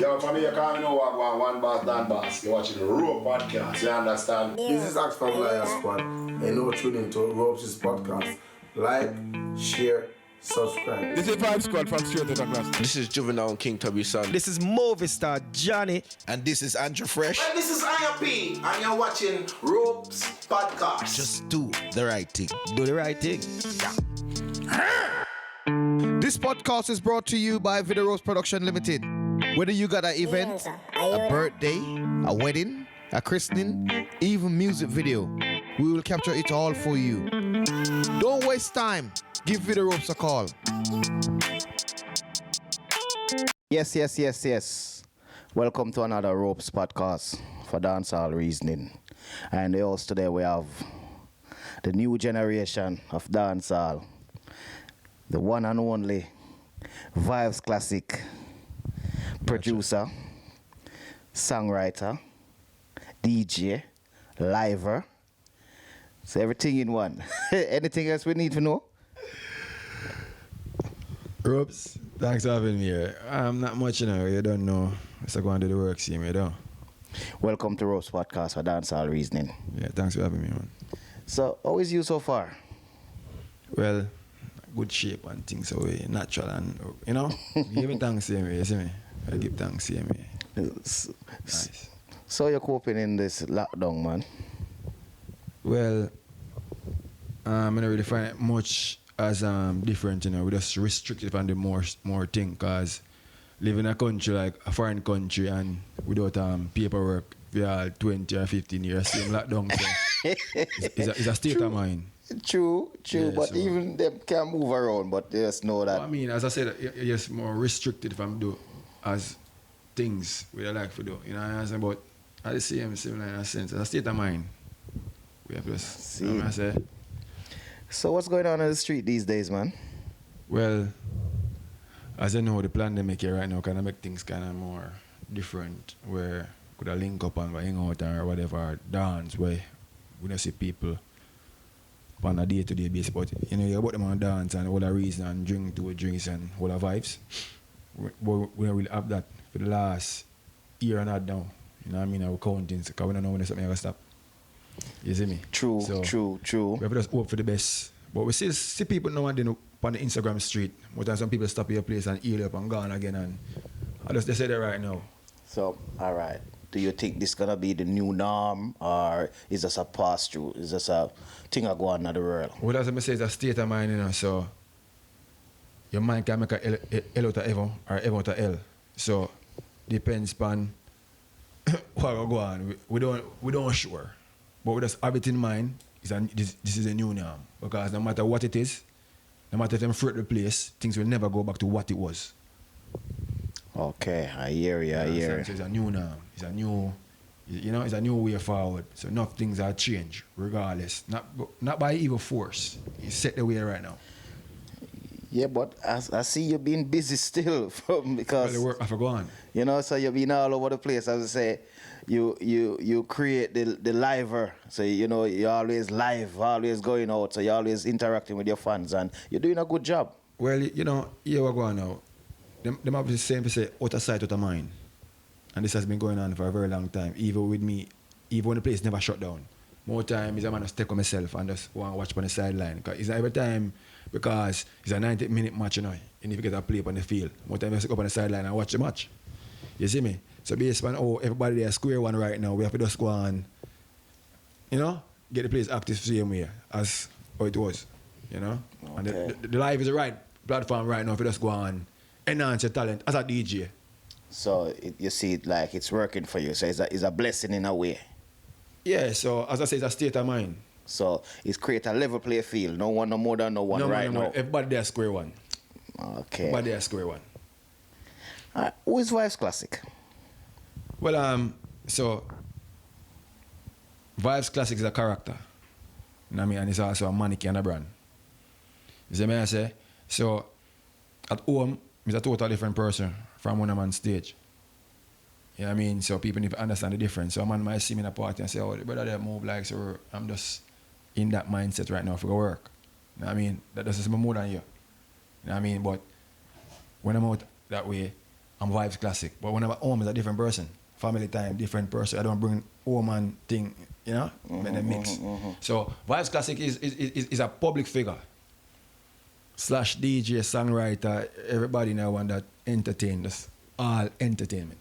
Yo, for me, you can't know what one boss, Dan boss. You're watching the Rope podcast, you understand? This is Axe from Lion Squad, and now tune into Ropes' podcast. Like, share, subscribe. This is Vybz Squad from Straight to the Glass. This is Juvenile and King Tubby's son. This is Movistar Johnny. And this is Andrew Fresh. And this is IMP, and you're watching Ropes podcast. Just do the right thing. Do the right thing. This podcast is brought to you by Video Rose Production Limited. Whether you got an event, a birthday, a wedding, a christening, even music video, we will capture it all for you. Don't waste time. Give Video Ropes a call. Yes. Welcome to another Ropes podcast for dancehall reasoning. And the host today we have the new generation of dancehall, the one and only Vybz Classic, producer, songwriter, DJ, liver. So everything in one. Anything else we need to know? Ropes, thanks for having me here. I'm not much, you don't know. It's like going to do the work, see me, you know. Welcome to Ropes Podcast for Dancehall Reasoning. Yeah, thanks for having me, man. So, how is you so far? Well, good shape and things away, natural and, you know, give me thanks, see me, you see me? I give thanks, see me. Nice. So you're coping in this lockdown, man? Well, I don't really find it much as different, we just restricted from the more thing, because live in a country like a foreign country and without paperwork for all 20 or 15 years, same lockdown, so it's a state of mind. True, Yeah, but so even them can move around, but they just know that. I mean, as I said, you're just more restricted from do as things we like to do. You know what I'm saying? But at the same sense, it's a state of mind. We have to See. you know what I say? So what's going on in the street these days, man? Well, as you know, the pandemic here right now kind of make things kind of more different, where could I link up and go hang out or whatever, or dance, where we don't see people on a day-to-day basis, but you about them on dance and all the reason and drink two drinks and all the vibes. We don't really have that for the last year and a half now. You know what I mean? Our counting, because we don't know when something ever stop. You see me? True. We have to just hope for the best. But we still see people now and then on the Instagram street. More time some people stop at your place and heal up and gone again, and I just say that right now. So, all right. Do you think this gonna be the new norm, or is this a pass through? Is this a thing I go on in the world? Well, as I say, it's a state of mind, so your mind can make a L out of heaven or heaven out of hell. So depends upon what will go on. We don't sure. But we just have it in mind, this is a new norm. Because no matter what it is, no matter if them fruit the place, things will never go back to what it was. Okay, I hear you. So it's a new norm. It's a new, it's a new way forward. So enough things are changed, regardless. Not by evil force. It's set the way right now. Yeah, but I see you being busy still because Well, the work have to go on. So you've been all over the place. As I say, you create the liver. So you're always live, always going out. So you're always interacting with your fans, and you're doing a good job. Well, here we go now. Them have the same to say, out of sight, out of mind. And this has been going on for a very long time. Even with me, even when the place never shut down. More time is a man just take on myself and just want to watch on the sideline. Because it's not every time, because it's a 90-minute match, and if you get a play up on the field, more time you just go up on the sideline and watch the match. You see me? So based on everybody there square one right now, we have to just go and, get the place active the same way as how it was. Okay. And the live is the right platform right now if you just go and enhance your talent as a DJ. So you see it like it's working for you. So it's a blessing in a way. Yeah, so as I say, it's a state of mind. So it's create a level play field. No one no more than no one right now. Everybody there square one. Okay. Everybody there square one. Who is Vybz Classic? Well, so Vybz Classic is a character. You know what I mean? And it's also a mannequin and a brand. You see what I say? So at home, I'm a totally different person from when I'm on stage. You know what I mean? So people need to understand the difference. So a man might see me in a party and say, oh, the brother there move like, so I'm just in that mindset right now for the work. You know what I mean? That doesn't more than you. You know what I mean? But when I'm out that way, I'm Vybz Classic. But when I'm at home, it's a different person. Family time, different person. I don't bring home and thing, you know, make them mix. So Vybz Classic is a public figure. / DJ, songwriter, everybody now want that entertain, that's all entertainment.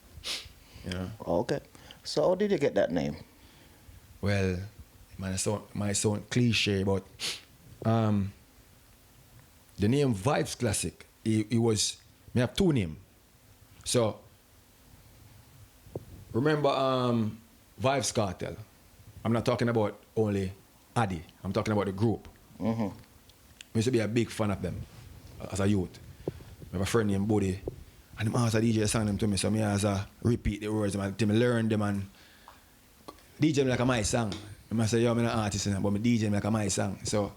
You know? Okay. So how did you get that name? Well, might sound cliche, but the name Vybz Classic, it was, I have two names. So, remember Vybz Cartel. I'm not talking about only Addy. I'm talking about the group. I used to be a big fan of them as a youth. I have a friend named Buddy, and him asked a DJ sang them to me, so me as a repeat the words, to me learn them and DJ me like a my song. I say, yo, I'm not an artist, but me DJ me like a my song. So,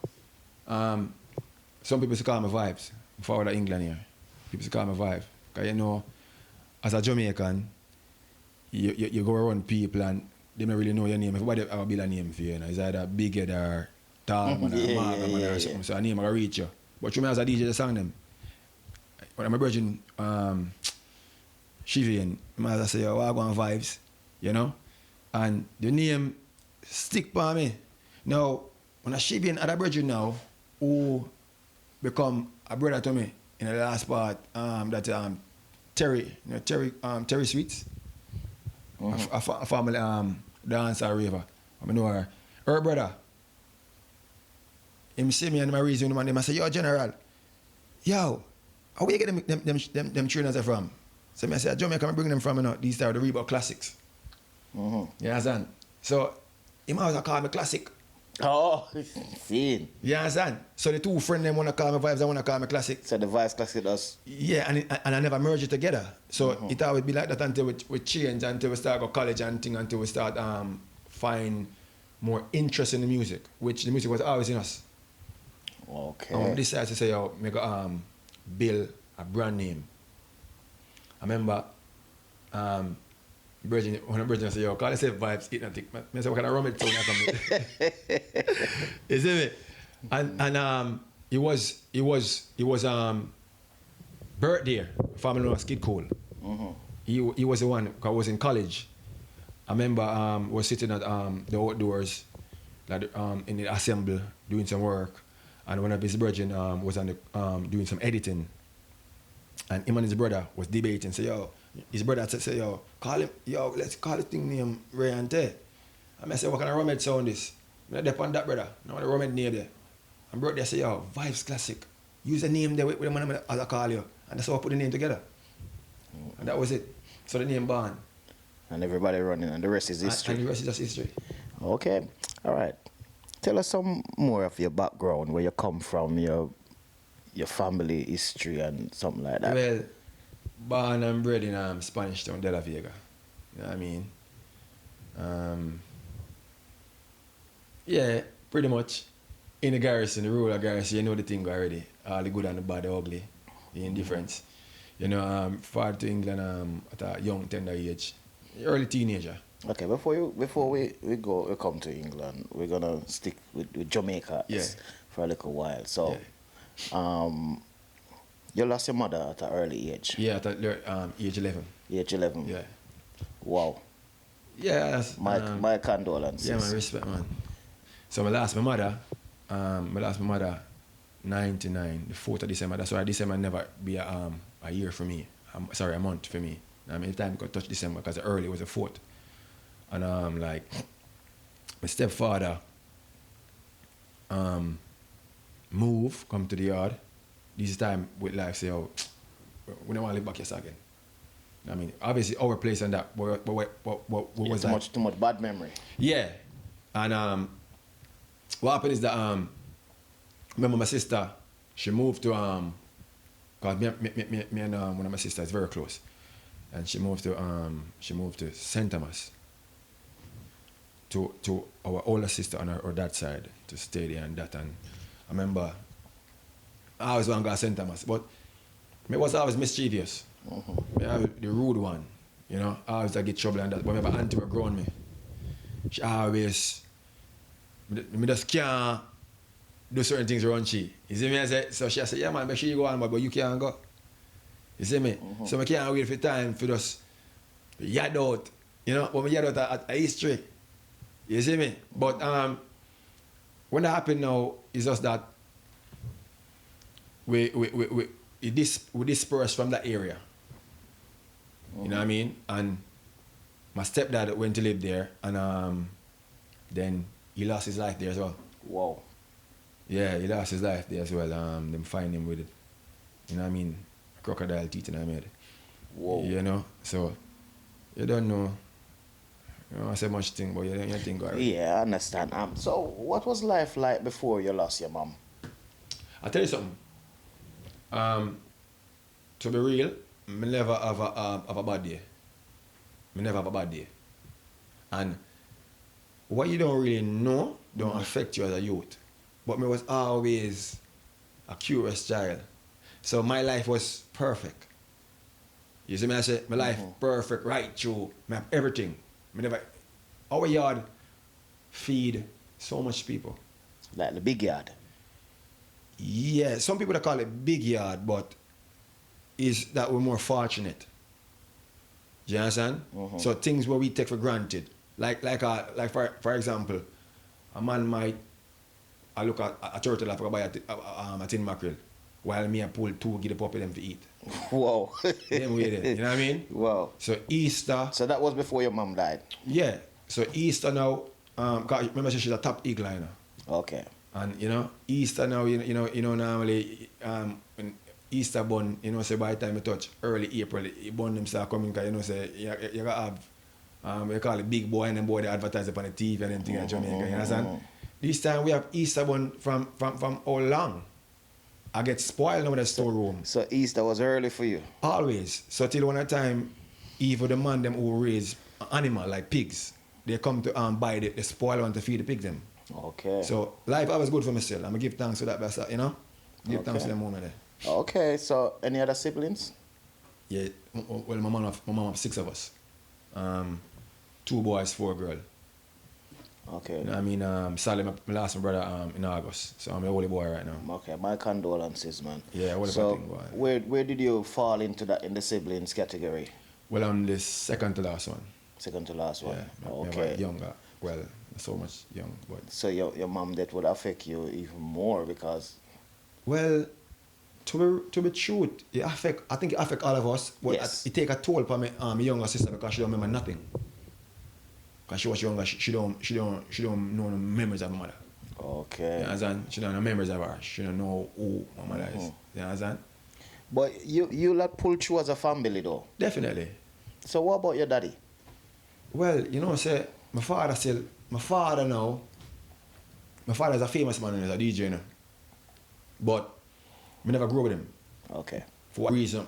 some people used to call me Vybz. Before I was in England here, people used to call me Vybz. Because you know, as a Jamaican, you go around people and they don't really know your name. Everybody have a bill name for you. It's either Big Head or Tall Man or Marga Man or something. So a name will reach you. But you me as a DJ, the song them. When I'm bridging Shivian, I say, yo, I go on Vybz, you know? And the name stick by me. Now, when I Shivian at a bridging now, who become a brother to me in the last part, Terry, you know, Terry Sweets, a family dancer raver. I know her brother. Him see me and my reason him and him I say, yo, General, yo, how you get them trainers from? So I say, Jamaica, I'm bringing them from, you know, these are the Vybz Classics. You understand? So him always call me Classic. Oh, see. You understand? So the two friends them want to call me Vybz, I want to call me Classic. So the Vybz Classic does. Yeah, and I never merge it together. So it always be like that until we change, until we start go college and thing, until we start find more interest in the music, which the music was always in us. Okay. And we decided to say, yo, make a build a brand name. I remember when Virgin said, yo, call it say Vybz, eat and think. I said, what kind of rum it sound like? You see me? And it was birthday, family known as Kid Cole. He was the one, because I was in college. I remember was sitting at the outdoors, like, in the assembly, doing some work. And one of his brethren was on the, doing some editing. And him and his brother was debating. So, yo, his brother said, yo, let's call this thing name Ray and Tay. And I said, what kind of rum head sound this? I'm not on that, brother. No, the rum head name there. And brother said, yo, Vybz Classic. Use the name there with the man as I call you. And that's how I put the name together. And that was it. So the name born. And everybody running, and the rest is history. And the rest is just history. Okay. All right. Tell us some more of your background, where you come from, your family history and something like that. Well, born and bred in Spanish Town, De La Vega. You know what I mean? Yeah, pretty much. In the garrison, the rural garrison, you know the thing already. All the good and the bad, the ugly, the indifference. You know, far to England at a young, tender age. Early teenager. Okay, before we come to England, we're gonna stick with Jamaica for a little while. So, you lost your mother at an early age. Yeah, at age 11. Age 11. Yeah. Wow. Yeah, that's my condolences. Yeah, man, respect, man. So I lost my mother 99, the 4th of December. That's why December never be a year for me. A month for me. I mean, time could touch December because early was the 4th. And like my stepfather come to the yard. This time with life say, oh, we don't want to live back here again. I mean, obviously our place and that, but what was that? Too much bad memory. Yeah. And what happened is that remember my sister, she moved to cause me and one of my sisters is very close. And she moved to St. Thomas. To our older sister on her dad's side to stay there and that. And I remember I always want to go to St. Thomas, but I was always mischievous. I was the rude one, you know. I always get trouble and that. But remember auntie were growing me. She always, me just can't do certain things around she. You see me? I say, so she said, yeah man, make sure you go on, but you can't go. You see me? So I can't wait for time for just yard out. You know, when we yard out at history. You see me? But when that happened now, it's just that we dispersed from that area. You know what I mean? And my stepdad went to live there, and then he lost his life there as well. Wow. Yeah, he lost his life there as well. Them find him with it. You know what I mean? Crocodile teeth in his head. Whoa. You know? So, you don't know. You know, I say much thing, but you don't think about it. Yeah, I understand. So, what was life like before you lost your mom? I'll tell you something. To be real, I never have a bad day. I never have a bad day. And what you don't really know don't affect you as a youth. But me was always a curious child. So my life was perfect. You see me, I say, my life perfect, right through. I have everything. I never, our yard feed so much people. Like the big yard? Yeah, some people that call it big yard, but is that we're more fortunate. Do you understand? So things where we take for granted. Like for example, a man might look at a turtle I forgot buy a tin mackerel, while me I pull two, get the puppy them to eat. Whoa. Them way there, you know what I mean? Wow. So Easter. So that was before your mom died? Yeah. So Easter now, cause remember she's a top eagle liner. Okay. And you know, Easter now, you know normally when Easter bun, you know, say by the time you touch early April, the bun them start coming, cause you know say you gotta have we call it big boy, and then boy they advertise it on the TV and everything in Jamaica, you understand? This time we have Easter bun from how long? I get spoiled now with the storeroom. So Easter was early for you? Always. So till one time, even the man them who raise animal like pigs, they come to buy the spoil one to feed the pigs them. Okay. So life always good for me still. I'm gonna give thanks to that best, you know? Give thanks to them moment there. Okay, so any other siblings? Yeah, well my mom have 6 of us. 2 boys, 4 girls. Okay. You know what I mean? Sally, my last brother in August. So I'm the only boy right now. Okay, my condolences, man. Yeah, what so about thing, boy? where did you fall into that in the siblings category? Well, I'm the second to last one. Second to last one. Yeah, Okay. younger. Well, so much young, but So your mom death would affect you even more because well, to be truth, I think it affect all of us, but Yes. it take a toll on my younger sister because she don't remember nothing. Because she was younger, she don't know the memories of my mother. okay. You understand? She don't know memories of her. She don't know who my mother is. You understand? But you lot pull through as a family though. Definitely. So what about your daddy? Well, you know, say my father is a famous man and he's a DJ, you know. But I never grew with him. Okay. For what reason,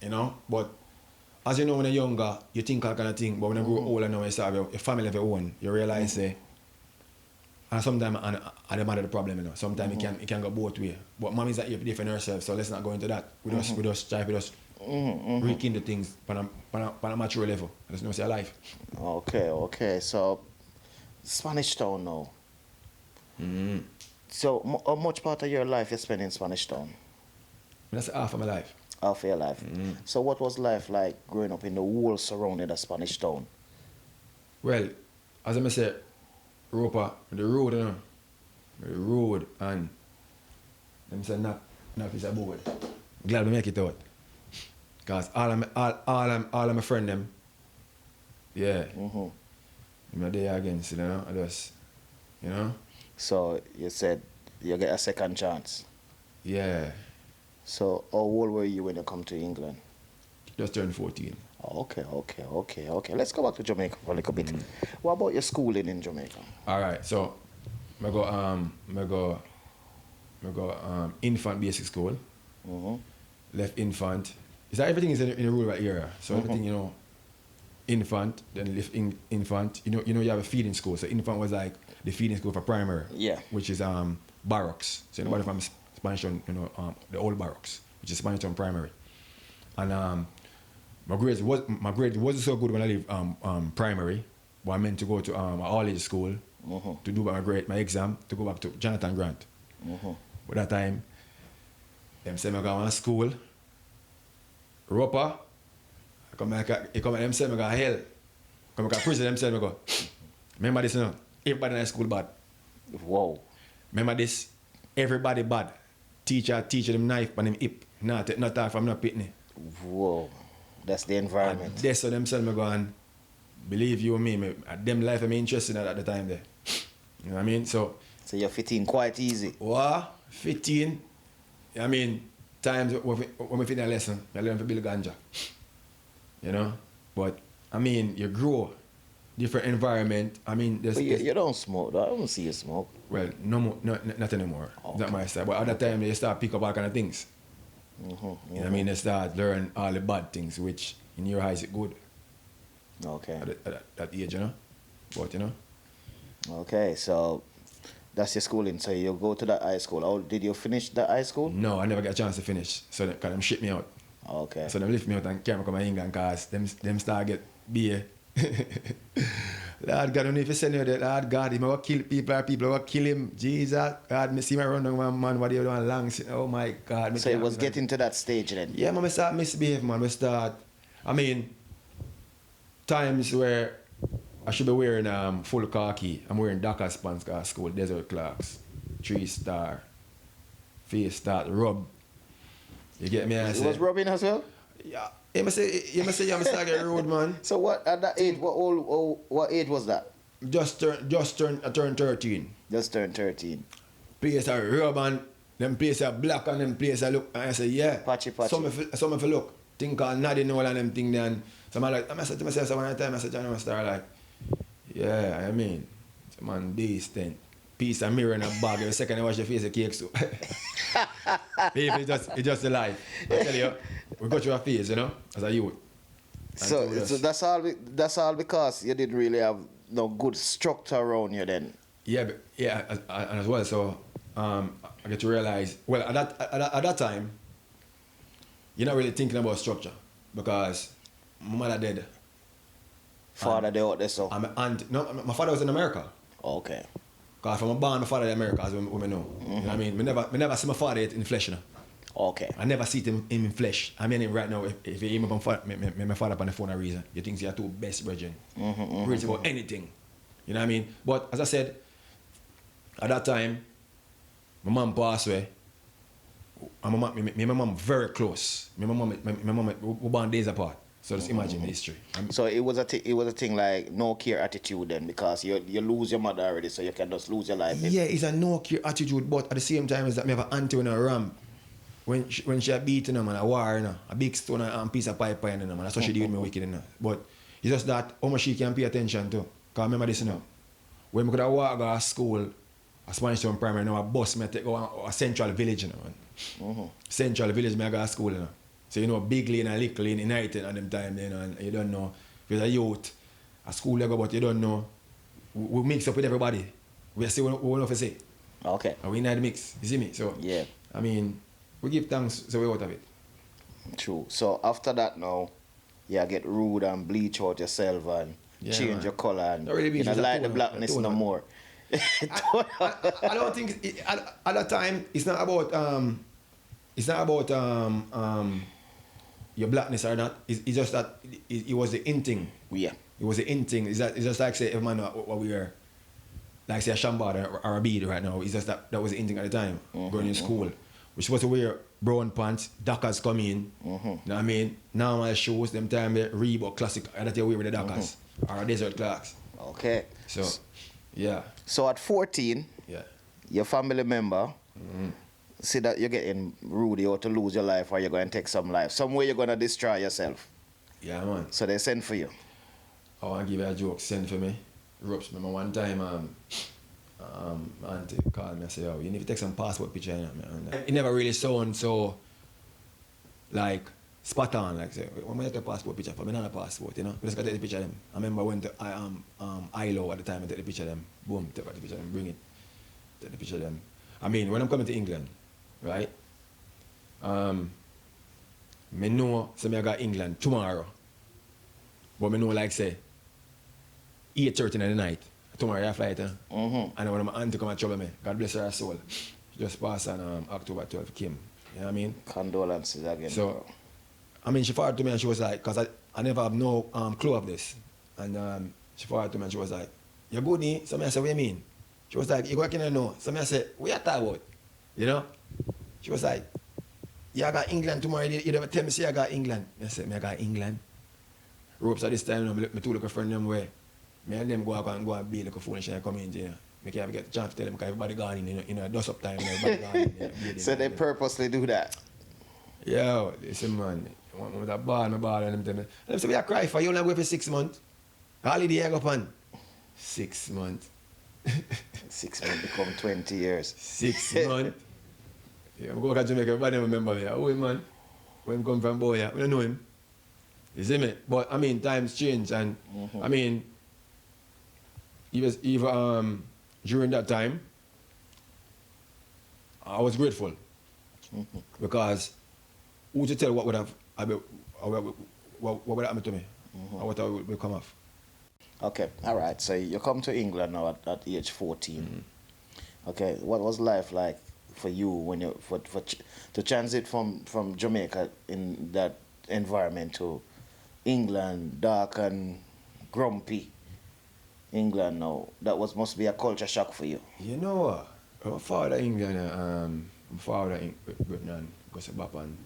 you know. But as you know, when you're younger, you think all kind of thing. But when you grow older now, you start your family of your own. You realize, say, and sometimes I the the problem, you know. Sometimes it can go both ways. But mom is here to defend herself, so let's not go into that. We just try to rekindle things on a mature level. That's no say life. Okay. So Spanish Town now. So how much part of your life you spend in Spanish Town? That's half of my life. Half of your life. So what was life like growing up in the whole surrounding of Spanish Town? Well, as I say, Europa, the road, you know, the road, and them say not is a board. Glad we make it out. Cause all of my friend them, yeah, I'm there against, you know, I just, you know. So you said you get a second chance. Yeah, So how old were you when you come to England? just turned 14. Okay. Let's go back to Jamaica for a little bit. What about your schooling in Jamaica? All right, so I go infant basic school. Left infant. Is that everything is in the rural area? So everything, you know, infant, then left infant. You know you have a feeding school. So infant was like the feeding school for primary. Yeah. Which is barracks. So anybody from Spanish Town, you know, the old barracks, which is Spanish Town primary. And my grades wasn't so good when I lived primary, but I meant to go to a college school to do my exam to go back to Jonathan Grant. But that time, them say I go to school, Roper, he come at themselves, I go hell. Come at prison themselves, I go. Remember this, you know? Everybody in the school bad. Whoa. Remember this? Everybody bad. Teacher them knife on him hip. Not talk from no pitney. Whoa. That's the environment. And that's what themselves, I go and believe you me, them life I'm interested in at the time there. You know what I mean? So you're fitting quite easy. what? 15. I mean, times when we finish a lesson, I learn to build ganja. You know? But I mean, you grow. Different environment. I mean, But you don't smoke, though. I don't see you smoke. well, no more, not anymore. Okay. Not my style. But at that time, you start pick up all kind of things. You know what I mean? They start learn all the bad things, which in your eyes is good Okay. at that age, you know? But, you know? Okay, so that's your schooling. So you go to that high school. How did you finish that high school? No, I never get a chance to finish. So they them ship me out. Okay. So they lift me out and carry me come to England because them start get beer. Lord God, I don't know if you send you that. Lord God, he will kill people or people will kill him. Jesus, God, me see me run down one man, what they doing long. Oh my God. So it was getting to that stage then? Yeah, man, I start misbehave, man. I mean, times where I should be wearing full khaki. I'm wearing Dockers pants because school, desert clocks, 3-star, face start rub. You get me? It was rubbing as well? Yeah. You must say you start getting rude, man. So what at that age? What age was that? Just turn 13. Just turned 13. Place are rub and them place are black and them place are look and I say yeah. Patchy. Some of you look. Think called nodding all and them thing then. So I'm like, I said to myself, so one time I said, I start like, yeah, I mean, some man decent. Piece of mirror in a bag. Every second I wash your face, a cake soup. Baby, it's just the life. I tell you, we got through a phase, you know, as a youth. So that's all because you didn't really have no good structure around you then. Yeah, and as well. So I get to realize, well, at that time, you're not really thinking about structure because my mother dead. Father they out there so. My father was in America. Okay. Because from born, my father in America, as we know. You know what I mean? I never see my father in flesh, you know. Okay. I never see him in flesh. I mean, right now, if you hear me my father on the phone a reason, you think you're two best brethren. Reason about anything. You know what I mean? But as I said, at that time, my mom passed away. And my mom very close. My mom, we born days apart. So just imagine the history. So it was a thing like no care attitude then because you lose your mother already, so you can just lose your life. Yeah, it's a no care attitude, but at the same time is that me have an auntie in a ramp. When she a beating him and a war, you know, a big stone and piece of pipe, you know, that's what she did with me wicked, you know. But it's just that how much she can pay attention to. Because remember this, you know, when we could have walked to school, a Spanish Town Primary, now a bus me take go a Central Village, you know, man. Central Village, me I go to school, you know. So you know, big lane and little lane united at them time, you know, and you don't know. If you're a youth, a school you go, but you don't know. We mix up with everybody. We see what we know to say. Okay. And we in the mix, you see me? So, yeah. I mean, we give thanks so we out of it. True. So after that now, you get rude and bleach out yourself and change your colour and really you don't like the blackness no more. I don't think at that time it's not about your blackness or not. It's just that it was the in thing. Yeah. It was the in thing. It's just like say if man what we were like say a shambad or a bead right now. It's just that was the in thing at the time. Going in school. We're supposed to wear brown pants, Dockers come in. You know what I mean? Normal shoes, them time Vybz Classic, that you wear with the Dockers. Or a desert clocks. Okay. So yeah. So at 14, your family member see that you're getting rude, you ought to lose your life or you're going to take some life. Somewhere you're going to destroy yourself. Yeah, man. So they send for you. I want to give you a joke, send for me. Ropes, remember one time, auntie called me and said, oh, you need to take some passport picture. Man. It never really sound so, like, spot on. Like, say, when I take a passport picture for me, not a passport, you know? We just got to take the picture of them. I remember I went to ILO at the time and take the picture of them. Boom, take the picture of them, bring it. Take the picture of them. I mean, when I'm coming to England, right? Me know, so me I got England tomorrow. But me know, like, say, 8:30 in the night. Tomorrow I flight, and when my auntie come and trouble me, God bless her soul. She just passed on October 12th, Kim. You know what I mean? Condolences again. So, I mean, she forwarded to me and she was like, because I never have no clue of this. And she forwarded to me and she was like, you good, ni? So I said, what do you mean? She was like, you go can know? So I said, what you talking about? You know? She was like, yeah, I got England tomorrow. You never tell me, say I got England. I said, I got England. Ropes at this time, I two look friend them way. Me and them go out and be like a foolish and come in there. I can't get the chance to tell them because everybody gone in a dust up time. Everybody gone in. So they purposely do that? Yeah, listen man. With a ball, my ball, and them tell me. And them say, we are cry for you only wait for 6 months. Holiday I go on. 6 months. 6 months become 20 years. 6 months. Yeah, I go to Jamaica, everybody remember me. Oh, man. When he come from Boya, we don't know him. You see me? But I mean, times change, and I mean, even during that time, I was grateful because who to tell what would have what would happen to me, or what I would come off. Okay, all right. So you come to England now at age 14. Okay, what was life like for you when you to transit from Jamaica in that environment to England, dark and grumpy England now? That must be a culture shock for you. You know what? My father England, my father in Britain, goes back and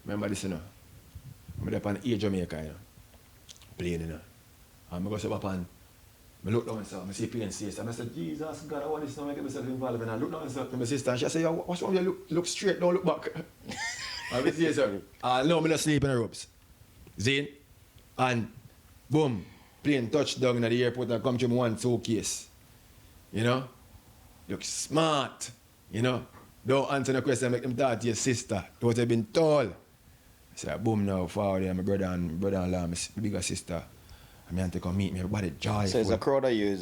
remember this, you know. I'm up on A Jamaica, you know, playing, you know. And I go back and I look down and I see playing sister. And I said, Jesus God, I want this now, I get myself involved. And I look down and my sister and she said, yo, what's wrong with you? Look straight, don't look back. And I say, sir, no, I'm not sleeping in the ropes. See? And boom, plane touchdown at the airport and come to me one suitcase. You know? Look smart. You know? Don't answer the question, make them talk to your sister. What have been told. I said, boom now, forward there, my brother-in-law, my bigger sister. I mean, to come meet me, everybody joyful. So it's a crowd of you,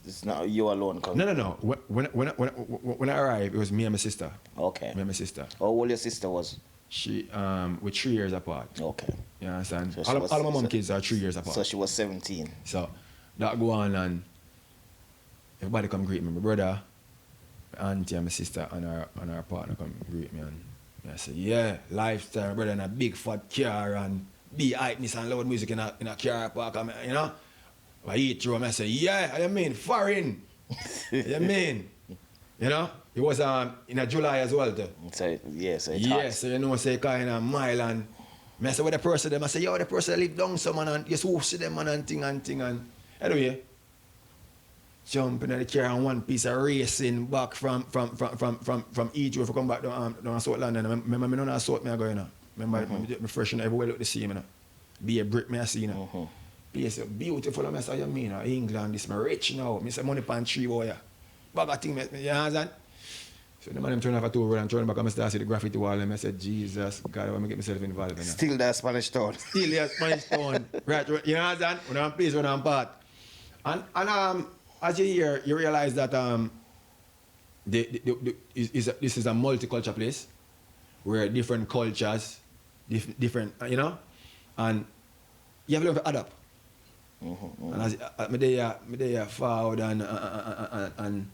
it's not you alone coming? No. When I arrived, it was me and my sister. Okay. Me and my sister. How old your sister was? She, we're 3 years apart. Okay. You understand? So all my mom kids are 3 years apart. So she was 17. So that go on and everybody come greet me. My brother, my auntie and my sister and her partner come greet me and I say, yeah, lifestyle, my brother in a big fat car and be hypeness and loud music in a car park, you know? I eat through and I say, yeah, I mean, foreign. You mean? You know? It was in a July as well too. So it's hot. Yeah, so you know, say kind of mile and I say, what the person them? I say, yo, the person live down some man and just see them man and thing and anyway, jump in the car and one piece of racing back from Egypt to come back down South London. Remember me not South me I go, you know. Remember me fresh and everywhere look the same, you know. Be a brick me I see, you know. Place beautiful and I say, you mean, England, this me rich now. I say money pan tree boy, yeah. Bag of thing, you understand? So the man turn off a tour and turn back and I start see the graffiti wall and I said, Jesus, God, I want to get myself involved in that. Still that Spanish town. Still that Spanish town. Right, you understand? When I'm pleased, when I'm part. And as you hear, you realize that this is a multicultural place where different cultures, different, you know, and you have to learn to adapt. And as me there forward and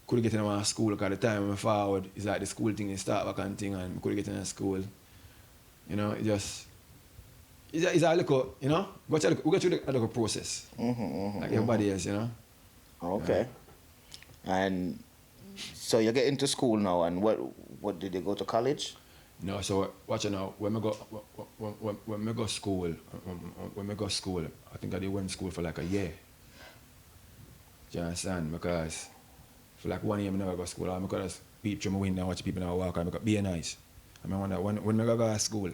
couldn't get in our school because at the time when I forward, it's like the school thing, they start back and thing and couldn't get in a school. You know, it's a little, you know, we go through a little process. Like everybody else, you know. Okay. Yeah. And so you get into school now and what did you go to college? No, so watch it now. When I go school, I think I did went to school for like a year. Do you understand? Because for like 1 year I never go to school. I could just peep through my window and watch people now walk and be nice. I mean when I go to school,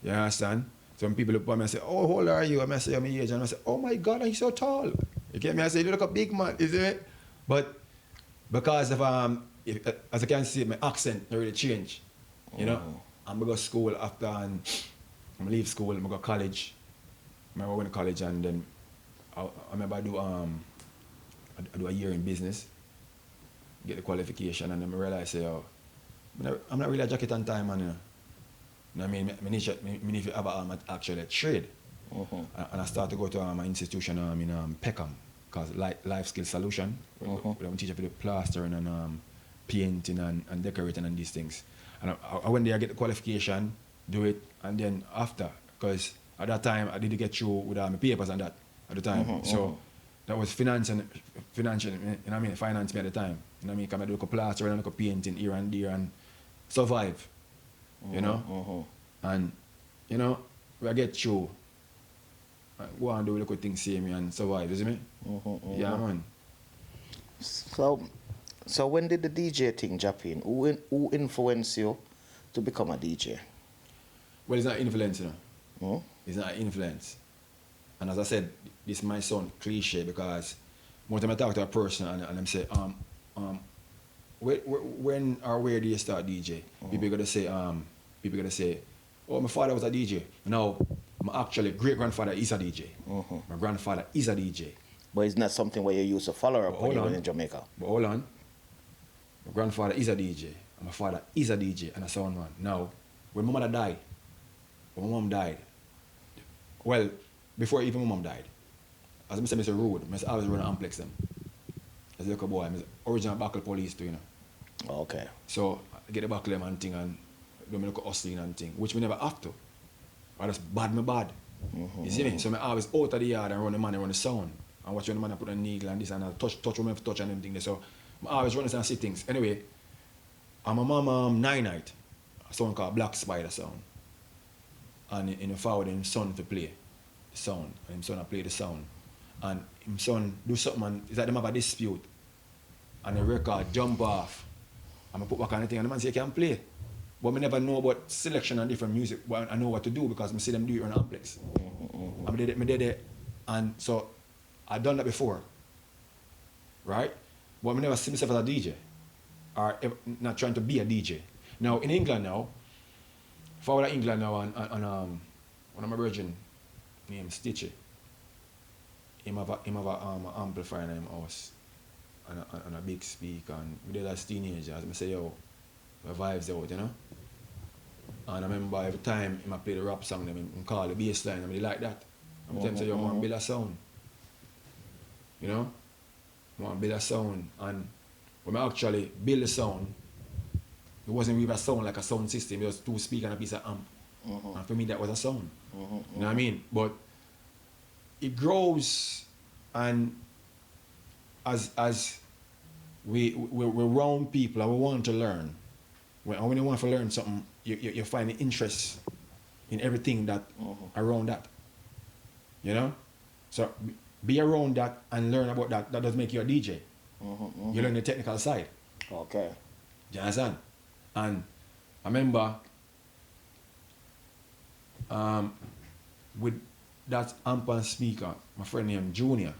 you understand? Some people look at me and say, oh, how old are you? And I say, I'm my age. And I say, oh my God, you're so tall. You get me? I say, you look like a big man, isn't it? But because of, as I can see, my accent really changed. You know? I'm going to go to school after, and I leave school, I'm going to go to college. I went to college and then I remember I do a year in business, get the qualification, and then I realize, I'm not really a jacket on time, man, you know. I mean, I need to have actually a trade. And I started to go to an institution in Peckham, called Life Skill Solution. I'm teaching for the plastering and painting and decorating and these things. And I went there, I get the qualification, do it, and then after, because at that time I didn't get through with my papers and that at the time. So that was financial, you know what I mean, finance me at the time. You know what I mean? Because I do a plaster and a painting here and there and survive, you know? And, you know, we get through. Go and do little things, see me and survive, you see me? Yeah, man. So when did the DJ thing jump in? Who influenced you to become a DJ? Well, it's not influence, you know. Hmm? It's not influence. And as I said, this might sound cliche because one time I talk to a person and them say, when or where do you start DJ? People gonna say, oh, my father was a DJ. Now, my actually great-grandfather is a DJ. My grandfather is a DJ. But it's not something where you used to follow up when you were in Jamaica. But hold on. My grandfather is a DJ. And my father is a DJ and a sound man. Now, when my mother died, when my mom died, well, before even my mom died, as I said, Mr. Rude, I always run an Amplex them. As a little boy, I'm original buckle police too, you know. Okay. So I get the buckle them and thing and do me look hustling and thing, which we never have to. I just bad me bad. You see me? So I always out of the yard and run the man and run the sound. And watch when the man put a needle and this and that, touch when I touch and everything there. So I always run this and see things. Anyway, and my mom night, a song called Black Spider Sound. And in the forward his son to play the sound. And his son play the sound. And his son do something and it's like them have a dispute. And the record jump off. And I put back on the thing and the man say you can play. But I never know about selection and different music. But I know what to do because I see them do it on Amplex. I did it. And so I done that before. Right? But I never see myself as a DJ. Or not trying to be a DJ. Now in England now, if I were in England now and one of my virgin named Stitchy, him have a amplifier in his house and a big speaker and we did as teenagers, I say yo, my vibes out, you know? And I remember every time I play the rap song, I call the bass line, I really like that. I tell him say yo, I want to build a sound. You know? I want to build a sound. And when I actually build the sound, it wasn't really a sound like a sound system, it was two speakers and a piece of amp. And for me that was a sound. You know what I mean? But it grows and as we're around people and we want to learn. When you want to learn something, you find interest in everything that around that. You know? So be around that and learn about that. That does make you a DJ. You learn the technical side. Okay. Do you understand? And I remember with that amp and speaker, my friend named Junior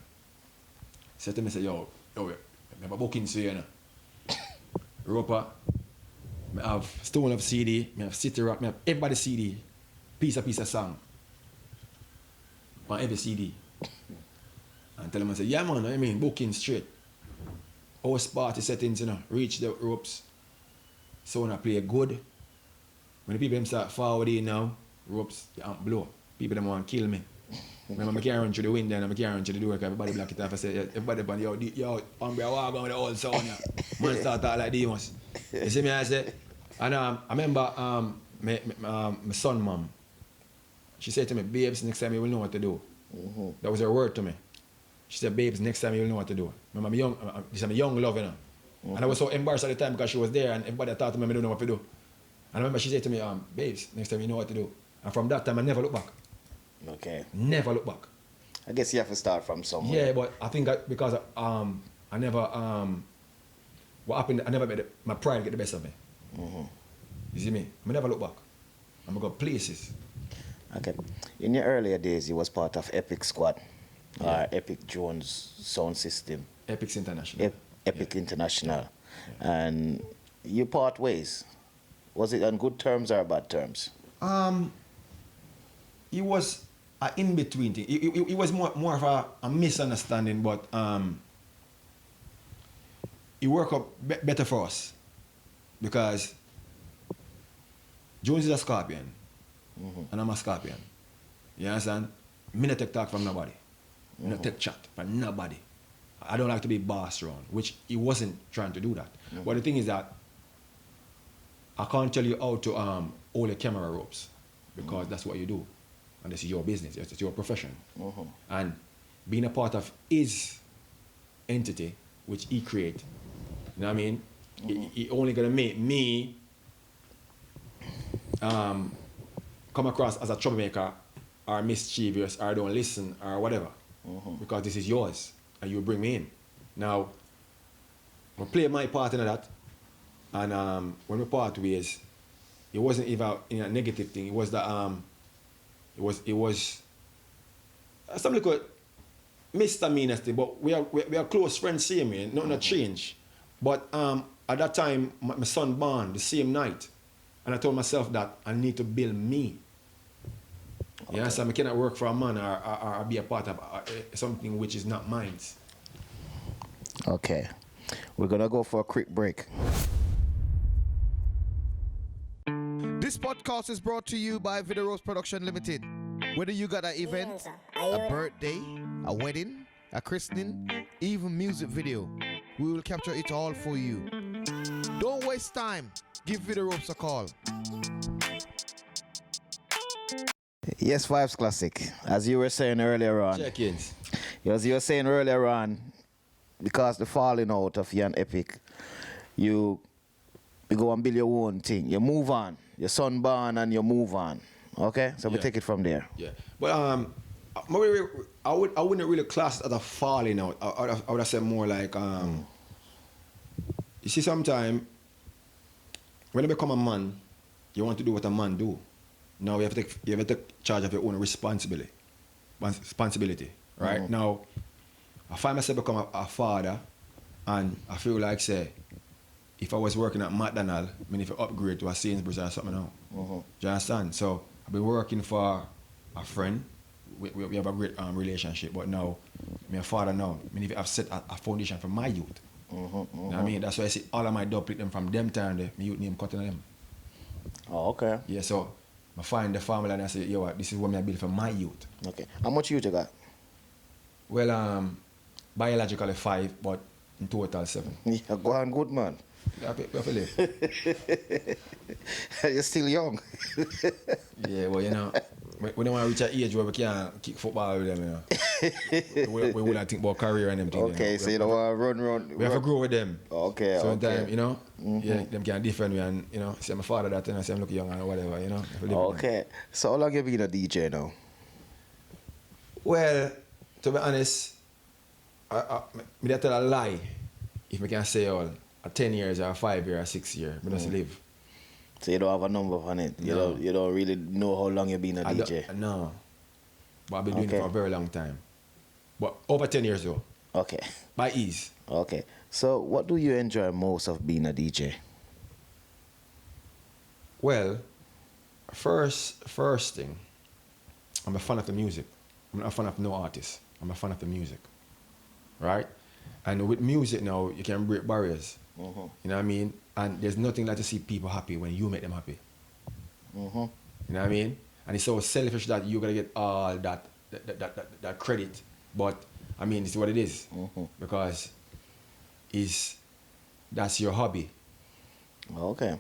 said to me, say, yo, I have a booking for you, you know. Roper, I have Stone Up CD, I have City Rock, I have everybody CD, piece of song. On every CD. And tell him, I say, yeah man, I mean, booking straight. House party settings, you know, reach the ropes. So when I play good, when the people them start forwarding now, ropes, the amp blow. People them want to kill me. Remember, I can't run through the window and I can't run through the door because everybody block it off. I say, everybody ban, yo, Amber, I walk on with the old sound, yeah. Man start talk like demons. You see me, I say? And I remember my son mom, she said to me, babes, next time you will know what to do. That was her word to me. She said, babes, next time you will know what to do. Remember, I'm a young love, you know. And I was so embarrassed at the time because she was there and everybody thought to me, I don't know what to do. And I remember she said to me, babes, next time you know what to do. And from that time, I never look back. Okay. Never look back. I guess you have to start from somewhere. Yeah, but I think because I never, what happened, I never made my pride get the best of me. You see me? I never look back. I'm going to go places. Okay. In your earlier days, you was part of Epic Squad, or Epic Jones sound system. Epic's International. Epic International. Yeah. And you part ways. Was it on good terms or bad terms? It was an in-between thing. It was more of a misunderstanding, but it worked out better for us because Jones is a Scorpion and I'm a Scorpion. You understand? Me not take talk from nobody. Me not take chat from nobody. I don't like to be boss around, which he wasn't trying to do that. But the thing is that I can't tell you how to hold the camera ropes. because that's what you do. And this is your business, it's your profession. And being a part of his entity, which he create, you know what I mean? He only gonna make me come across as a troublemaker or mischievous or don't listen or whatever. Because this is yours and you bring me in. Now, I play my part in that, and when we part ways, it wasn't even in a negative thing. It was that it was some little misdemeanors thing, but we are close friends, same way, nothing had changed. But at that time, my son born the same night, and I told myself that I need to build me. Okay. Yeah, so I cannot work for a man or be a part of something which is not mine. Okay. We're going to go for a quick break. This podcast is brought to you by Video Rose Production Limited. Whether you got an event, a birthday, a wedding, a christening, even music video, we will capture it all for you. Don't waste time. Give Video Ropes a call. Yes, Vybz Classic. As you were saying earlier on. Check-ins. As you were saying earlier on, because the falling out of you and Epic, you go and build your own thing. You move on. Your son born and you move on. Okay? So we take it from there. Yeah. But I wouldn't really class it as a falling out. I would have said more like, you see, sometimes when you become a man, you want to do what a man do. Now you have to take charge of your own responsibility, right? Now, I find myself become a father, and I feel like, say, if I was working at McDonald's, I mean, if I upgrade to a Sainsbury's or something now, do you understand? So I've been working for a friend. We have a great relationship, but now, I'm a father now. I mean, if I've set a foundation for my youth. You know what I mean? That's why I see all of my dub them from them time, my youth name cutting them. Oh, okay. Yeah, so I find the family and I say, yo, this is what I build for my youth. Okay. How much youth you got? Well, biologically 5, but in total 7. Yeah, go on, good man. You're still young. Yeah, well, you know, we don't want to reach an age where we can't kick football with them, you know. we wouldn't think about career and them things. Okay, so you don't want to run. We have to grow with them. Okay, sometimes, you know, yeah, them can different me and, you know, say my father that and I say I'm looking young and whatever, you know. Okay, so how long have you been a DJ now? Well, to be honest, I tell a lie if I can say all. 10 years or 5 years or 6 years, I just live. So you don't have a number on it? You don't really know how long you've been a DJ? No. But I've been doing it for a very long time. But over 10 years though. Okay. By ease. Okay. So what do you enjoy most of being a DJ? Well, first thing, I'm a fan of the music. I'm not a fan of no artist. I'm a fan of the music. Right? And with music now, you can break barriers. You know what I mean? And there's nothing like to see people happy when you make them happy. You know what I mean? And it's so selfish that you're gonna get all that credit. But I mean, it's what it is. Because that's your hobby. Okay.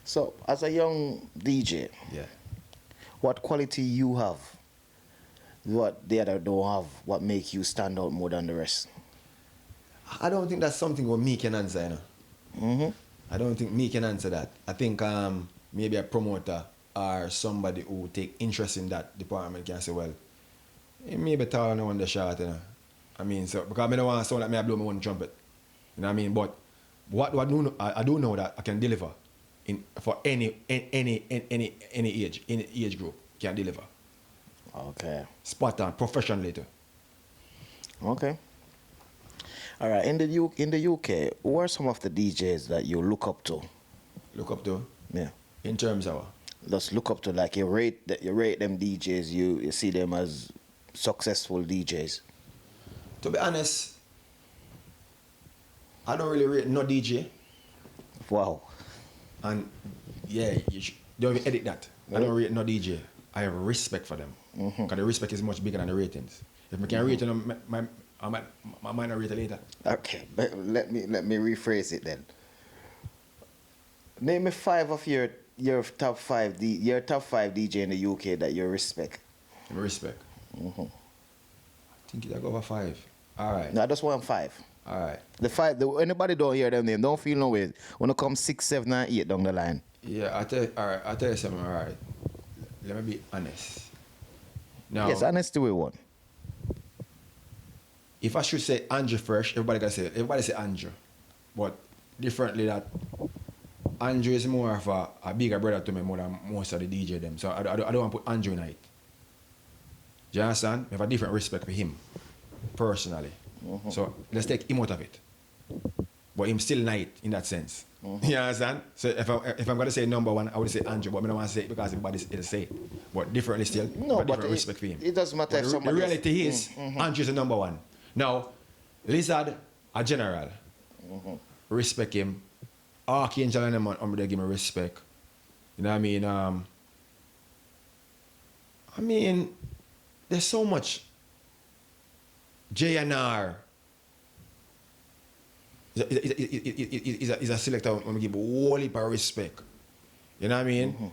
So as a young DJ, what quality you have? What the other don't have? What make you stand out more than the rest? I don't think that's something what me can answer, you know. I don't think me can answer that. I think maybe a promoter or somebody who take interest in that department can say, well, it may be taller than on the shot, you know. I mean, so because I don't want to sound like me I blow my own trumpet. You know what I mean? But I do know that I can deliver for any age group can deliver. Okay. Spot on, professionally too. Okay. All right. In the UK, who are some of the DJs that you look up to? Look up to? Yeah. In terms of? Just look up to, like you rate them DJs. You see them as successful DJs. To be honest, I don't really rate no DJ. Wow. And yeah, don't even edit that. I don't rate no DJ. I have respect for them. Because the respect is much bigger than the ratings. If I can rate them, I might not rate it later. Okay, but let me rephrase it then. Name me 5 of your your top five DJ in the UK that you respect? Respect. I think it go over 5. All right. No, I just want 5. All right. The 5. Anybody don't hear them name, don't feel no way. When it come 6, 7, and 8 down the line. Yeah, I'll tell you something. All right. Let me be honest. Now, Yes, honesty we want. if I should say Andrew Fresh, everybody say Andrew. But differently that Andrew is more of a bigger brother to me more than most of the DJ them. So I don't want to put Andrew in it. Do you understand? I have a different respect for him, personally. So let's take him out of it. But him still night in that sense. You understand? So if I'm going to say number 1, I would say Andrew, but I don't want to say it because everybody's say it. But differently still, No, but different respect for him. It doesn't matter But if somebody... the reality is, Andrew's the number 1. Now, Lizard, a general, respect him. Archangel and them, I'm give him respect. You know what I mean? There's so much. JNR is a selector when we give a whole heap of respect. You know what I mean?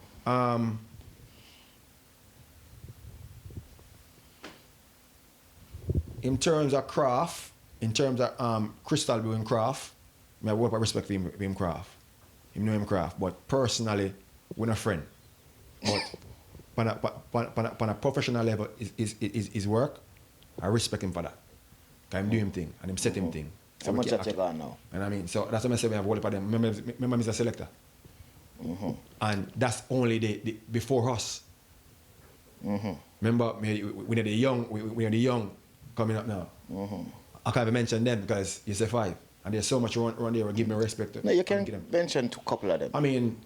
In terms of craft, in terms of Crystal doing craft, I have a whole heap of respect for him craft. Him know him craft. But personally, we're not friend. But on a professional level, his work, I respect him for that. Because him do him thing and him set him thing. How much that you got now? And I mean, so that's what I say we have a whole heap of them. Remember Mr. Selector? And that's only the before us. Remember, we are the young coming up now. I can't even mention them because you say 5. And there's so much around there, give me respect. No, you can mention a couple of them. I mean,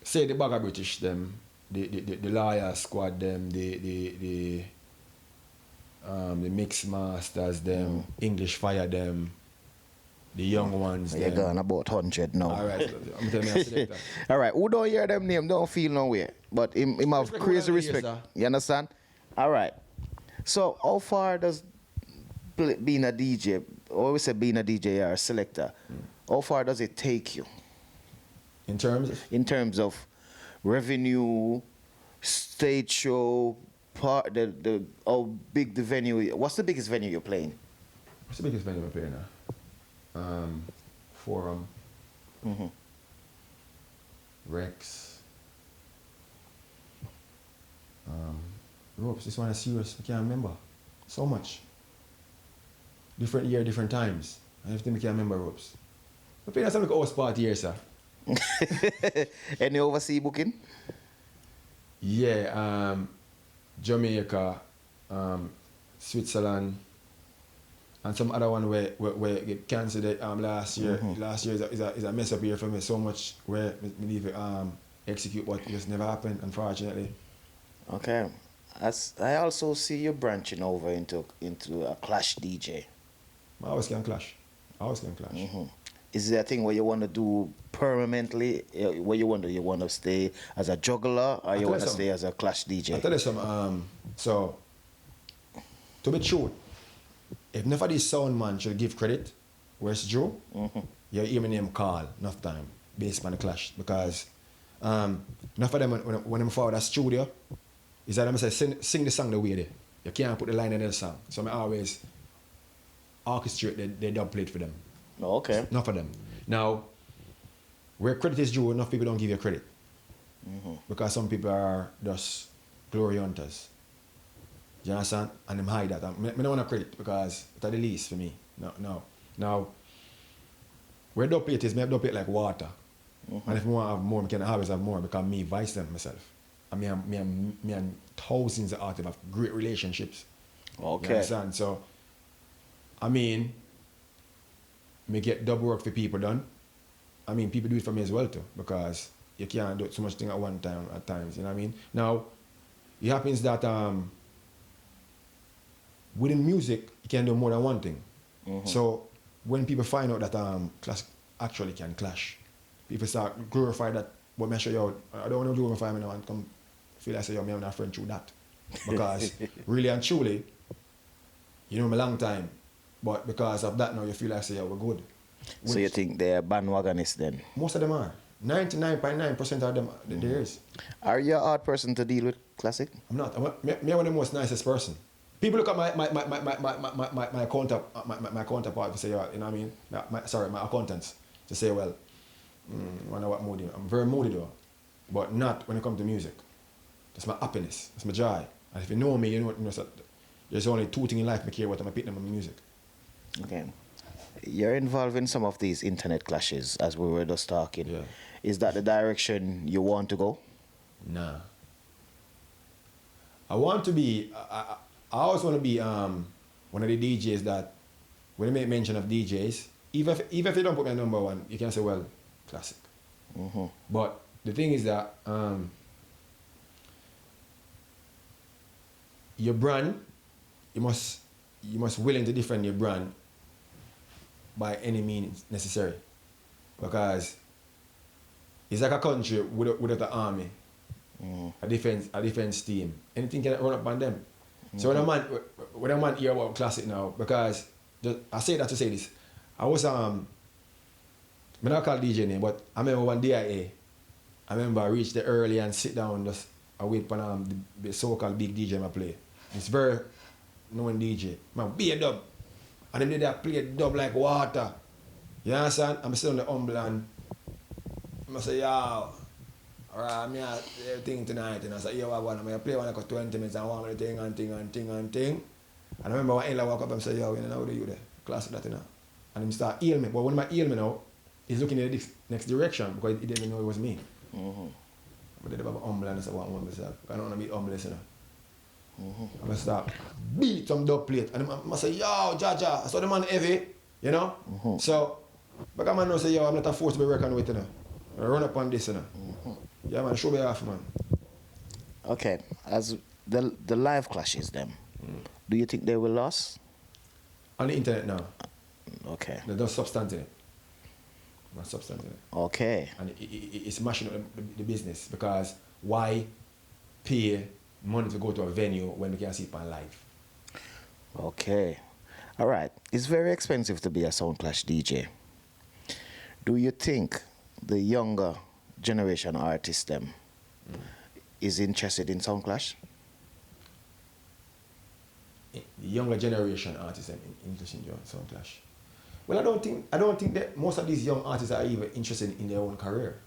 say the Bagger British them, the Lawyer Squad them, the Mix Masters them, English Fire them, the young ones. You're gone about 100 now. All right, I'm telling you, I select that. All right, who don't hear them name, don't feel no way. But him have Respect crazy whatever respect. he is, You understand? All right. So how far does being a DJ, or we say being a DJ or a selector, how far does it take you? In terms of? In terms of revenue, stage show, how big the venue? What's the biggest venue you're playing? What's the biggest venue we're playing now? Forum. Rex. Ropes, this one is serious. I can't remember. So much. Different year, different times. I have to make remember Ropes. We're playing something like house party here, sir. Any overseas booking? Yeah, Jamaica, Switzerland, and some other one where get cancelled last year. Last year is a mess up year for me. So much where me need to execute what just never happened, unfortunately. Okay. I also see you branching over into a clash DJ. I always can clash. Is there a thing where you want to do permanently? Where you want to stay as a juggler, or you want to stay as a clash DJ? I tell you some. So to be true, if none of these sound man should give credit, where's Joe? You hear my name call enough time based on the clash because enough of them when I'm forward a studio, is that I'm say sing the song the way they. You can't put the line in the song. So I always orchestrate the dub plate for them. Oh, okay. Enough of them. Now, where credit is due, enough people don't give you credit. Because some people are just glory hunters. You understand? And them hide that. I don't want to credit because it's the least for me. No. Now, where dub plate is, I have dub plate like water. And if I want to have more, I can always have more because me vice them myself. And me and thousands of artists have great relationships. Okay. You understand? So, I mean, me get double work for people done. I mean, people do it for me as well too, because you can't do so much thing at one time at times, you know what I mean? Now, it happens that within music, you can do more than one thing. So, when people find out that class actually can clash, people start glorify that, but me show you, I don't want to glorify me now and come feel like say, yo, me and a friend through that. Because really and truly, you know me a long time, but because of that now you feel like say, yeah, we're good. So you think they're bandwagonists then? Most of them are. 99.9% of them there is. Are you a hard person to deal with, Classic? I'm not. I'm one of the most nicest person. People look at my counterpart to say, you know what I mean? My accountants to say, well, wonder what moody. I'm very moody though, but not when it comes to music. That's my happiness. That's my joy. And if you know me, you know so there's only two things in life I care about. I'm picking up my music. Okay. You're involved in some of these internet clashes, as we were just talking. Yeah. Is that the direction you want to go? Nah. I want to be. I always want to be one of the DJs that when you make mention of DJs, even if you don't put me at number one, you can say, well, Classic. Mm-hmm. But the thing is that your brand, you must willing to defend your brand by any means necessary, because it's like a country without an army, a defense team. Anything can run up on them. So when a man hear about Classic now, because I say that to say this, I was I'm not call DJ name, but I remember one DIA. I remember I reached there early and sit down just wait for the so-called big DJ I play. It's very known DJ. Man, be a dub. And them did that play dub like water. You understand? I'm still on the humble and I say, yo, alright, I'm here thing tonight. And I say, yo, I want to play one like 20 minutes and one thing. And I remember when Ella walk up and say, yo, you know, how do you there? Classic that, you know. And he start heal me. But when I heal me now, he's looking in the next direction because he didn't know it was me. Mm-hmm. But then I'm humble and I say, I want myself. I don't want to be humble, you know. I'm going to start beat some dub plate. And I say, yo, Jaja, I saw the man heavy, you know. So, but I man say, yo, I'm not a force to be reckoned with, you know. I run up on this, you know. Yeah, man, show me off, man. Okay, as the live clashes them, do you think they will lose? On the internet now. Okay. There's no substance in it. No substance in it. Okay. And it's mashing up the business, because why pay money to go to a venue when we can see it on live? Okay. All right. It's very expensive to be a Soundclash DJ. Do you think the younger generation artists them is interested in Soundclash? The younger generation artists are interested in Soundclash. Well, I don't think that most of these young artists are even interested in their own career.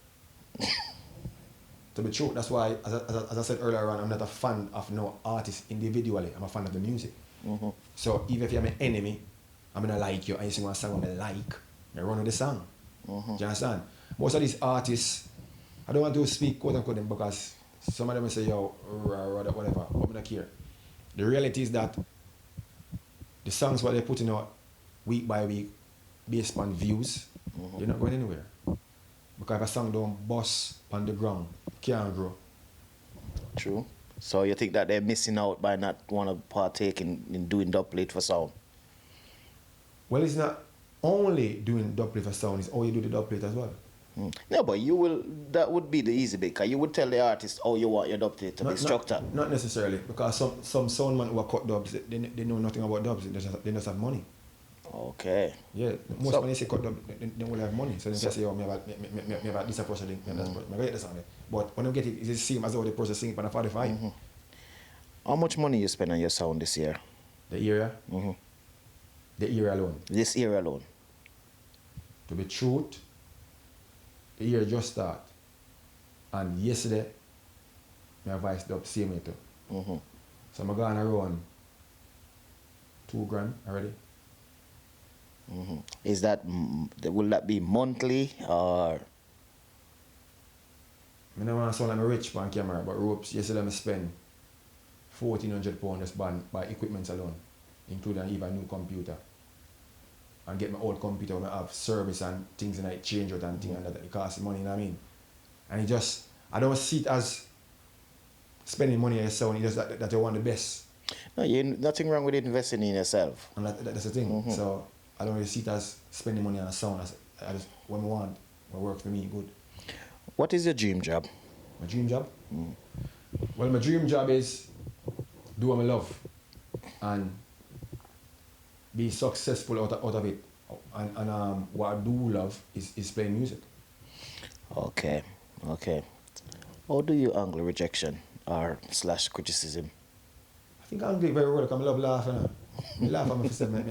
To be true, that's why, as I said earlier on, I'm not a fan of no artist individually. I'm a fan of the music. So even if you're my enemy, I'm gonna like you and you sing one song I like, I run with the song. Do you understand? Most of these artists, I don't want to speak quote unquote them because some of them will say, yo, whatever, but I don't care. The reality is that the songs what they're putting out week by week, based on views, they're not going anywhere. Because if a song don't bust on the ground, can't grow. True. So you think that they're missing out by not want to partake in doing dub plate for sound? Well, it's not only doing dub plate for sound, it's how you do the dub plate as well. No, but that would be the easy bit, because you would tell the artist how you want your dub plate to be structured. Not necessarily, because some soundmen who are cut dubs, they know nothing about dubs, they just have money. Okay. Yeah, most when they say cut dub, they will have money. So they can say, oh, me have this approach, I get this on it. But when you get it, it's the same as how the process sing it on a 45. How much money you spend on your sound this year? The area? The year alone. This year alone? To be truth, the year just start. And yesterday, my voice dub same way too. So I'm going around $2,000 already. Is that, will that be monthly or? I don't want to sound like I'm rich on camera, but ropes, yesterday I spend £1,400 just by equipment alone, including even a new computer. And get my old computer when I have service and things and I change it and things and that it costs money, you know what I mean? And it just, I don't see it as spending money on yourself, it's just that you want the best. No, nothing wrong with investing in yourself. And that's the thing. So I don't really see it as spending money on a sound. I just, what I want, what works for me, good. What is your dream job? My dream job? Well, my dream job is do what I love and be successful out of it. And what I do love is playing music. Okay, okay. How do you angle rejection or slash criticism? I think I'm doing very well because I love laughing. I laugh at myself. Me a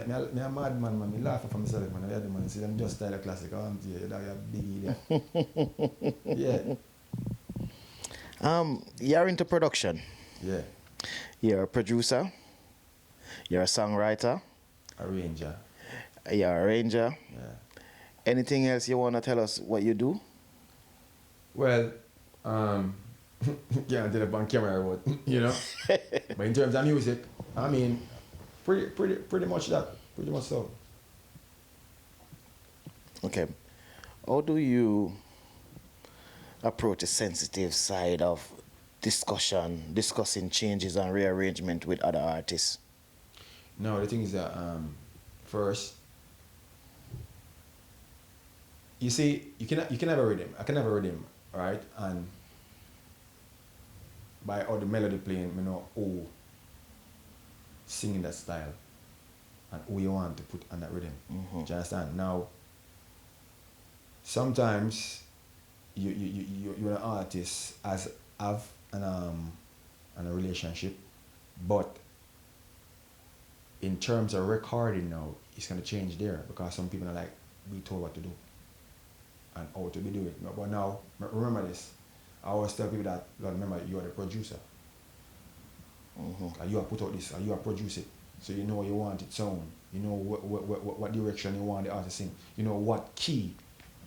mad man, man. I laugh at myself, man. I hear the man say, I'm just style classic. I'm here. You're a big idiot. Yeah. You're into production. Yeah. You're a producer. You're a songwriter. Arranger. You're a arranger. Yeah. Anything else you want to tell us what you do? Well, can't tell up on camera, but you know. But in terms of music, I mean, pretty much that. Pretty much so. Okay. How do you approach the sensitive side of discussing changes and rearrangement with other artists? No, the thing is that first, you see, you can have a rhythm. I can have a rhythm, right? And by all the melody playing, you know who singing that style and who you want to put on that rhythm. Mm-hmm. Do you understand? Now, sometimes you're an artist as have a relationship, but in terms of recording now, it's gonna change there because some people are like, we told what to do and how to be doing it. But now, remember this. I always tell people that, Lord, remember, you are the producer. Mm-hmm. And you have put out this, and you have produced it. So you know you want it sound. You know what direction you want the artist to sing. You know what key.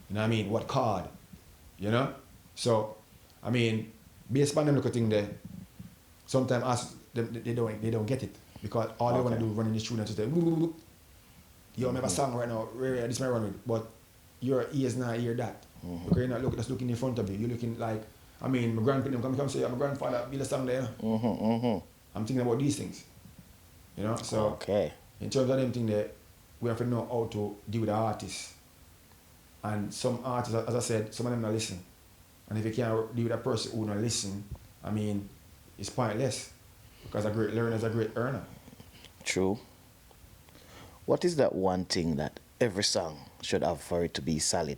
You know what I mean? What chord. You know? So, I mean, based on them little thing there, sometimes they don't get it. Because all they want to do is run in the studio and just say, yo, I have a song right now, this might run with, but your ears not hear that. Because you're not just looking in front of you. You're looking like, I mean, my grandparents come say, my grandfather built a song there. I'm thinking about these things. You know? So, in terms of them things there, we have to know how to deal with the artists. And some artists, as I said, some of them don't listen. And if you can't deal with a person who don't listen, I mean, it's pointless. Because a great learner is a great earner. True. What is that one thing that every song should have for it to be solid?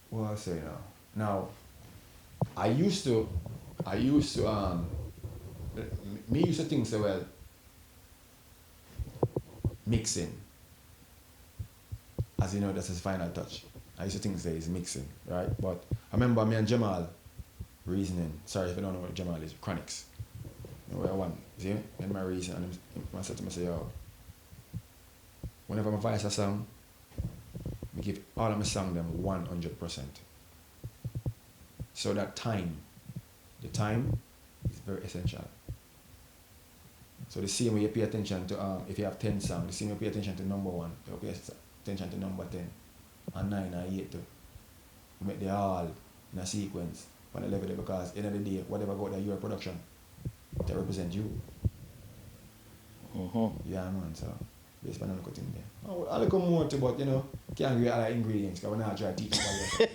What I say now? Now, I used to think so well, mixing, as you know, that's his final touch. I used to think that is mixing, right? But I remember me and Jamal reasoning. Sorry if you don't know what Jamal is, Chronics. You know where I want, see? And my reason, and I said to myself, yo, whenever I voice a song, I give all of my song them 100%. So that the time is very essential. So the same way you pay attention to, if you have 10 songs, the same way you pay attention to number 1, you pay attention to number 10, and 9 and 8 too. You make the all in a sequence on the level there, because at the end of the day, whatever go there, your production, they represent you. Yeah, man, so based on the thing there. I'll look more to, but you know, can't give other ingredients because we're not trying to teach you.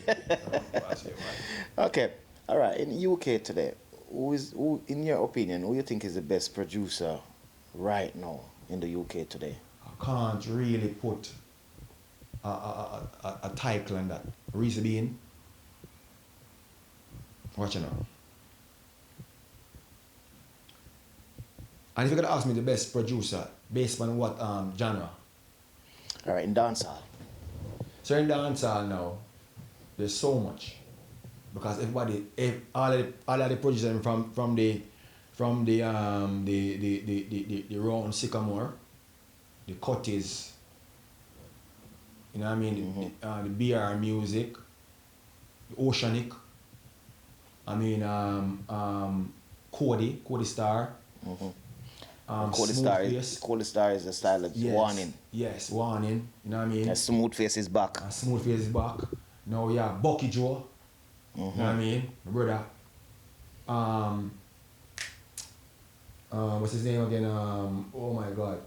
Okay, all right. In UK today, who, in your opinion, who you think is the best producer right now in the UK today? I can't really put a title on that. Reason being, watch it now. And if you're gonna ask me the best producer, based on what genre? All right, in dancehall. So in dancehall now, there's so much, because everybody, all of the producers from the round Sycamore, the Cutties, you know what I mean, the BR Music, the Oceanic, I mean Cody Star. Cody Star is the style of Warning. Yes, Warning. You know what I mean? Smooth Face is back. Smooth Face is back. Now yeah, Bucky Joe. You know what I mean? My brother. What's his name again? Oh my God.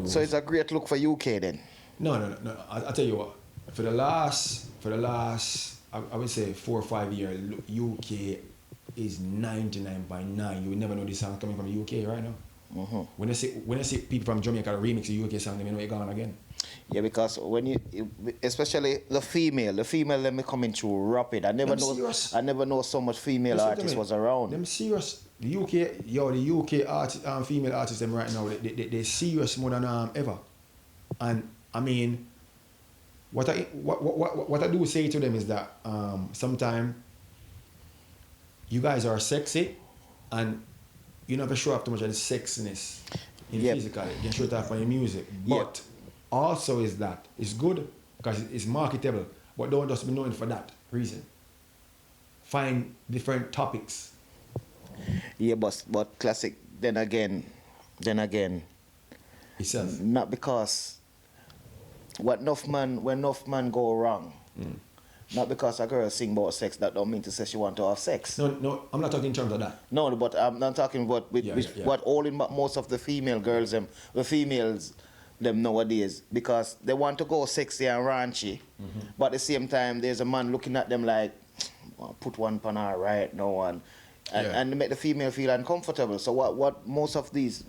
So it's a great look for UK then? No. I'll tell you what. For the last, I would say 4 or 5 years, UK is 99.9. You would never know this song coming from the UK right now. When I see people from Jamaica remix the UK song, they know you're gone again. Yeah, because when you, especially the female, let me coming through rapid. I never know so much female artists was around. Them serious. The UK artist, female artists them right now, they serious more than ever. And I mean, what I do say to them is that sometimes you guys are sexy and you never show up too much of the sexiness in physically. You can show it off on your music. But also is that it's good because it's marketable, but don't just be known for that reason. Find different topics. Yeah, but classic. Then again, Itself. not because when enough man go wrong. Not because a girl sing about sex, that don't mean to say she want to have sex. No, I'm not talking in terms of that. No, but I'm not talking about what all in most of the female girls, the females, them nowadays, because they want to go sexy and raunchy, but at the same time, there's a man looking at them like, oh, put one pan her right now, and make the female feel uncomfortable. So what most of these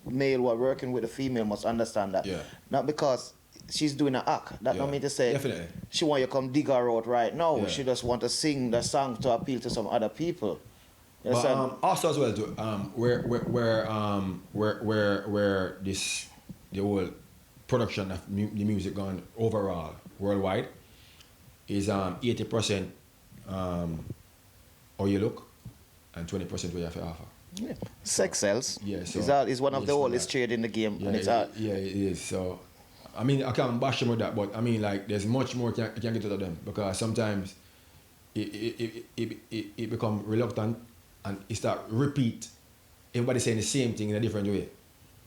male who are working with the female must understand that. Yeah. Not because she's doing an act. That don't mean to say she want you to come dig her out right now. Yeah. She just want to sing the song to appeal to some other people. But also as well too, where the whole production of the music gone overall worldwide is 80% how you look and 20% what you have to offer. Yeah. Sex sells. Yeah, so is one of the oldest trade in the game. Yeah, and it's it is. So I mean, I can't bash them with that, but I mean, like, there's much more you can get out of them because sometimes it become reluctant and it start repeat. Everybody saying the same thing in a different way.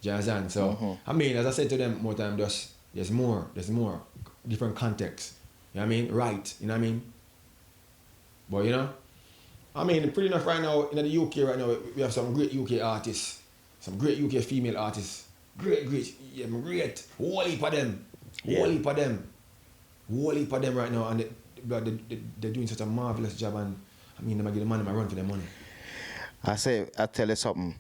Do you understand? So I mean, as I said to them more time, there's more different context. You know what I mean? Right. You know what I mean? But you know, I mean, pretty enough right now in the UK right now we have some great UK artists, some great UK female artists. Great, whole heap of them. Whole heap of them right now, and they're doing such a marvelous job. And I mean, they might get the money, might run for their money. I tell you something.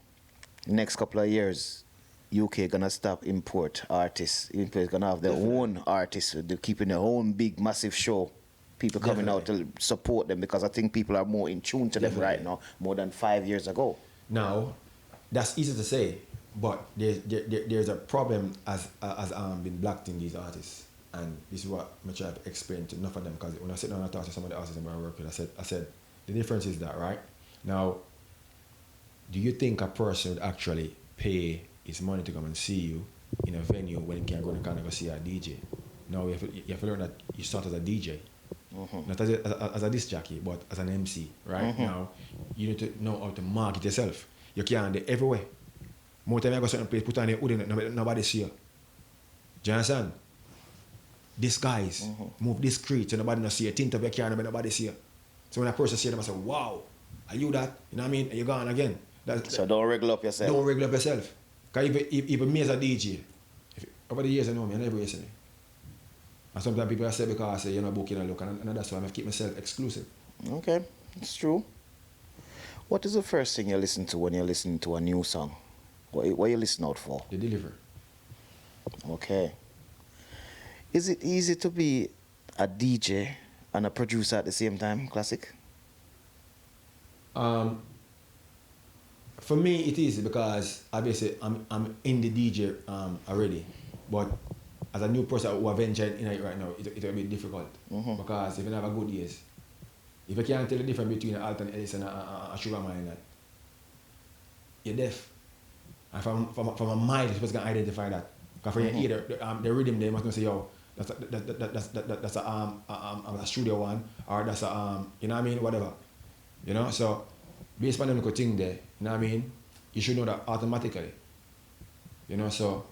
Next couple of years, UK gonna stop import artists. UK is gonna have their own artists. They're keeping their own big, massive show. People coming out to support them because I think people are more in tune to them right now, more than 5 years ago. Now, that's easy to say. But there's a problem as been blocked in these artists, and this is what I try to explain to enough of them because when I sit down and talk to some of the artists I work with, I said the difference is that right now, do you think a person would actually pay his money to come and see you in a venue when he can't go and kind of go see a DJ? Now you have to learn that you start as a DJ, not as a disc jockey, but as an MC. Right now, you need to know how to market yourself. You can't do everywhere. More time I go to certain place, put on your hoodie, nobody see you. Do you understand? Disguise, move discreet, so nobody see you. Tint up your car, nobody see you. So when a person see them, I say, wow, are you that? You know what I mean? And you're gone again. So don't regular up yourself. Don't regular up yourself. Because even me as a DJ, over the years I know me, I never listen. And sometimes people say because I say, you're not booking a look, and that's why I keep myself exclusive. Okay, it's true. What is the first thing you listen to when you're listening to a new song? What you listen out for? The delivery. Okay. Is it easy to be a DJ and a producer at the same time, Classic? For me, it is because obviously I'm in the DJ already, but as a new person who are venturing in it right now, it'll be difficult because if you have a good years, if you can't tell the difference between an Alton Ellis and a Sugar Mine, you're deaf. And from a mind, you're supposed to identify that. Because from your ear, the rhythm, they must not say, yo, that's a studio one, or that's a, you know what I mean, whatever. You know, so based on the little thing there, you know what I mean, you should know that automatically. You know, so,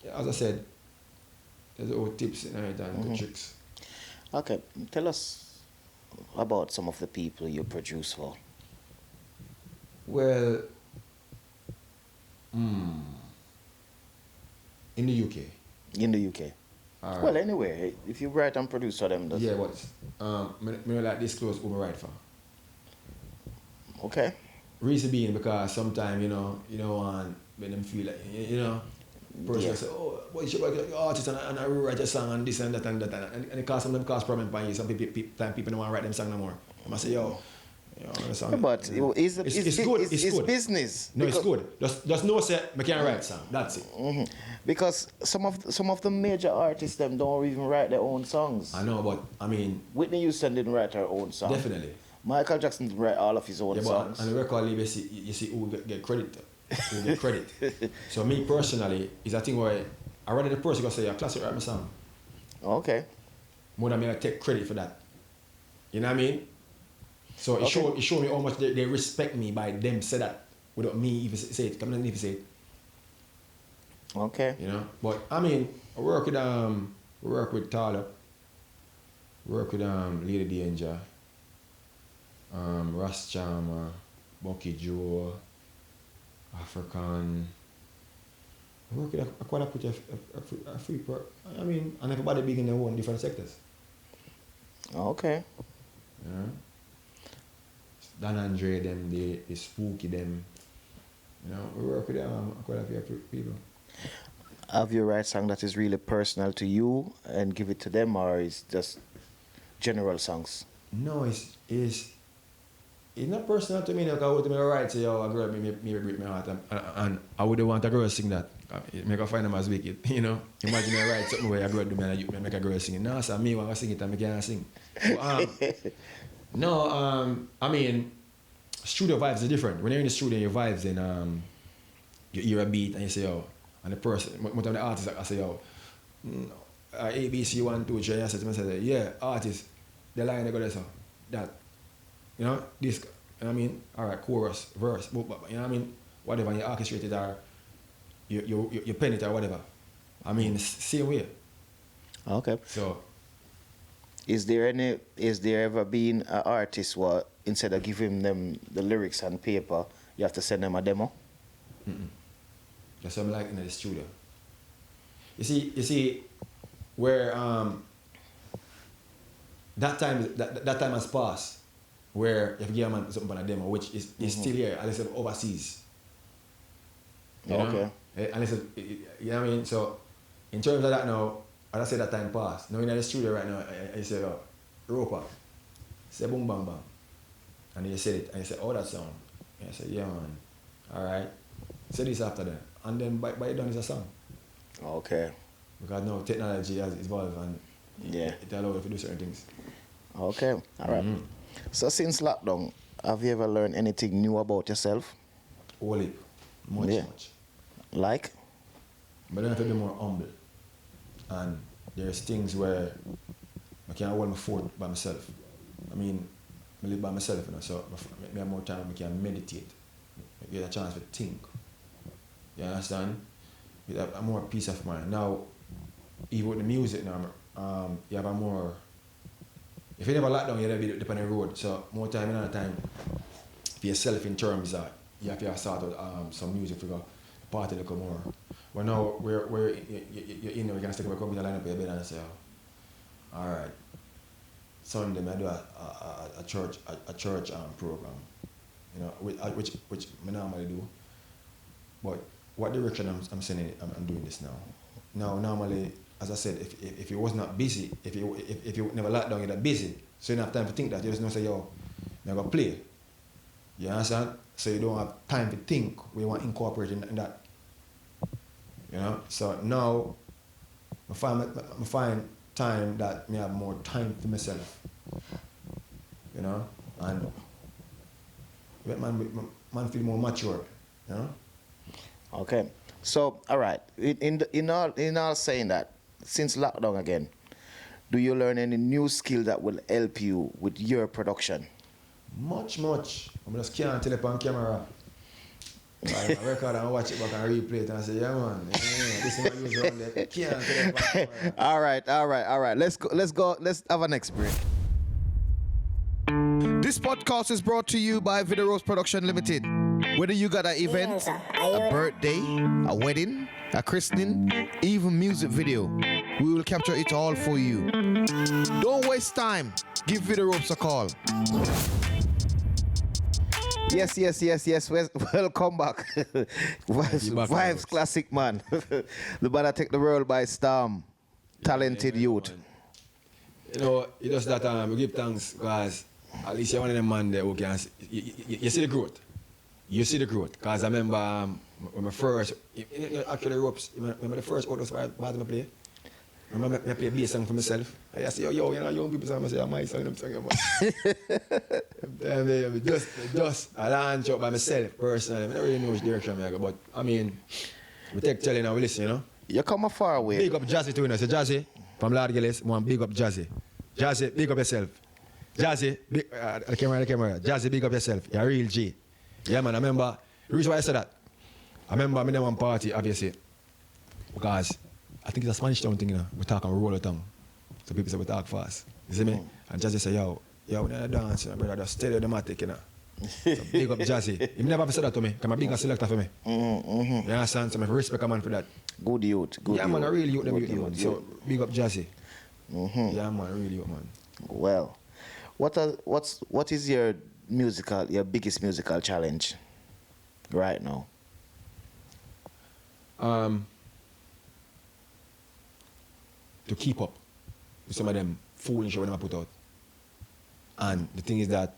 yeah, as I said, there's all tips and good tricks. Okay, tell us about some of the people you produce for. Well, in the UK. In the UK. Right. Well, anyway, if you write and produce for them, yeah, but me like disclose who I write for. Okay. reason being because sometimes, you know, when them feel like, you know, person say, oh, boy, you should work like artist and I write a song and this and that and that. And it cause them cause problem for you. Some people don't want to write them song no more. I must say, yo, the song. But it's good. It's good. business. No, it's good. Just know say I can't write song. That's it. Mm-hmm. Because some of the major artists them don't even write their own songs. I know, but I mean, Whitney Houston didn't write her own song. definitely. Michael Jackson didn't write all of his own songs. And the record label, you see who get credit. Who get credit. So me personally, is a thing where I rather the person go say, Classic write my song. Okay. More than me I take credit for that. You know what I mean? So it show me how much they respect me by them say that without me even say it. Come on, even say it. Okay. You know? But I mean, I work with Tyler, work with Lady Danger, Ras Charmer, Bucky Joe, African. I work with quite a free I mean, and everybody big in their own different sectors. Okay. Yeah. Dan Andre them, the Spooky them. You know, we work with quite a few people. Have you write song that is really personal to you and give it to them, or is just general songs? No, it's not personal to me. Like I would write say, oh, a girl me break my heart, and I wouldn't want a girl sing that. Make her find them as wicked, you know. Imagine I write something where a girl do me and I make a girl sing it. No, so me want to sing it and I can't sing. But, I mean, studio vibes are different. When you're in the studio, your vibes, then you hear a beat and you say, oh, and the person, most of the artists, I say, oh, ABC 1, 2, 3, I say to myself, yeah, artist, the line they go there, so that, you know, this, you know what I mean? All right, chorus, verse, you know what I mean? Whatever, you orchestrate it or you pen it or whatever. I mean, same way. Okay. So, is there ever been an artist where instead of giving them the lyrics and paper, you have to send them a demo? That's what I'm like in the studio. You see, where that time has passed, where if you give a man something on a demo, which is still here, unless it's overseas. You know? Okay. Unless you know what I mean. So, in terms of that now, as I say that time passed. Now in the studio right now, I say, Roper, say boom bang bang, and he said it, and he said, oh, that sound. And I said, yeah man, all right. Say this after that, and then by it done is a song. Okay. Because now technology has evolved and it allows you to do certain things. Okay. All right. So since lockdown, have you ever learned anything new about yourself? Whole heap. Much. Like? But I have to be more humble. And there's things where I can't hold my fort by myself. I mean, I live by myself, you know, so I have more time I can meditate. I get a chance to think. You understand? You have a more peace of mind. Now, even with the music now, you have a more... If you never lock down, you have to be on the road. So more time, another time, for yourself in terms of you have to start out some music for party a little more. But now you're in there, you can stick with a computer line up your bed and say, oh, all right, Sunday I do a church program, you know, which I normally do. But what direction I'm sending it, I'm doing this now. Now normally, as I said, if you was not busy, if you never locked down, you're not busy, so you don't have time to think that. You just know say, yo, I'm gonna play. You understand? So you don't have time to think. We want to incorporate in that. You know? So now I find time that I have more time for myself. You know? And man feel more mature. You know? Okay. So, all right. In all saying that, since lockdown again, do you learn any new skill that will help you with your production? Much. I just can't tell it on camera. I record and watch it back and replay it and say, yeah man, this is my use around there. Can't tell it on camera. All right. Let's go. Let's have a next break. This podcast is brought to you by Video Rose Production Limited. Whether you got an event, a birthday, a wedding, a christening, even music video, we will capture it all for you. Don't waste time. Give Video Ropes a call. Yes. Welcome back. Vybz Classic, man. The band that take the world by storm. Talented youth. You know, it does that we give thanks because at least you're one of them man there who can you see the growth. You see the growth. Because I remember when my first actually ropes, remember the first autos band I play? Remember I play a bass song for myself. I say, yo, you know, young people say, I say, my song, I'm talking about. Just I launch out by myself personally. I don't really know which direction I go, but I mean, we take telling and we listen, you know. You come a far away. Big up Jazzy too, you know. So Jazzy, from Lord Gillis, one big up Jazzy. Jazzy, big up yourself. Jazzy, the camera. Jazzy, big up yourself. You're a real G. Yeah, man, I remember, the reason why I said that, I remember I'm in one party, obviously, because I think it's a Spanish town thing, you know. We talk and we roll the tongue. So people say we talk fast. You see me? And Jazzy say, yo, when I dance, you know, brother, just stay the matic, you know. So big up Jazzy. He never ever said that to me, because I'm a big selector for me. You understand? So I respect a man for that. Good youth. Yeah, man, I really youth them youth, man. So big up Jazzy. Yeah, man, really youth, man. Well, what is your biggest musical challenge right now? To keep up with some of them foolish when I put out. And the thing is that,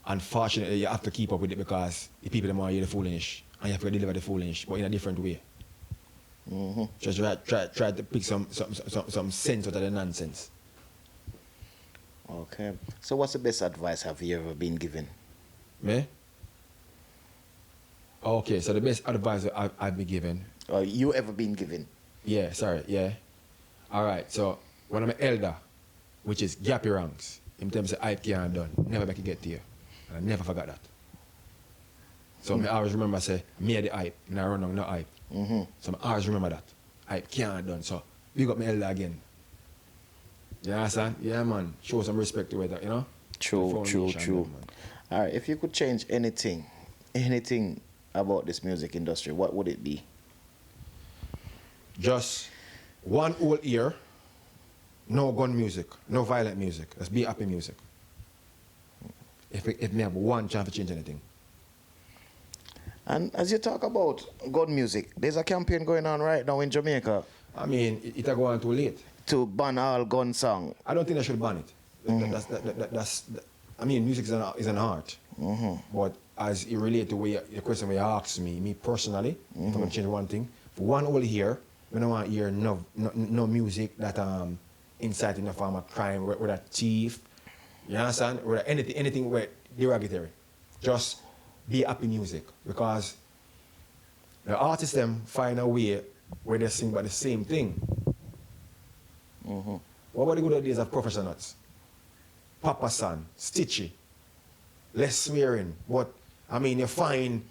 unfortunately, you have to keep up with it because the people that want to hear the foolish, and you have to deliver the foolish, but in a different way. Just try to pick some sense out of the nonsense. Okay. So what's the best advice have you ever been given? Me? Okay, so the best advice I've been given. Or you ever been given? Yeah, sorry, yeah. All right, so when I'm an elder, which is Gappy Ranks, him tell me say, I can't done, never make it get to you. And I never forgot that. So I always remember say, me the hype, and I run on no hype. So I always remember that. Hype can't done, so big up my elder again. You understand? Yeah, man, show some respect to it, you know? True. All right, if you could change anything about this music industry, what would it be? Just one whole year, no gun music, no violent music. Let's be happy music. If we have one chance to change anything. And as you talk about gun music, there's a campaign going on right now in Jamaica. I mean, it'll go on too late. To ban all gun songs. I don't think they should ban it. I mean, music is an art. But as it relates to the question where you asked me personally, if I'm going to change one thing, for one whole year, we don't want to hear no music that incite in the form of crime, with a thief, you understand? Or anything where derogatory. Just be happy music, because the artists them find a way where they sing about the same thing. What about the good old days of professionals? Papa San, Stitchy, less swearing, but I mean you find.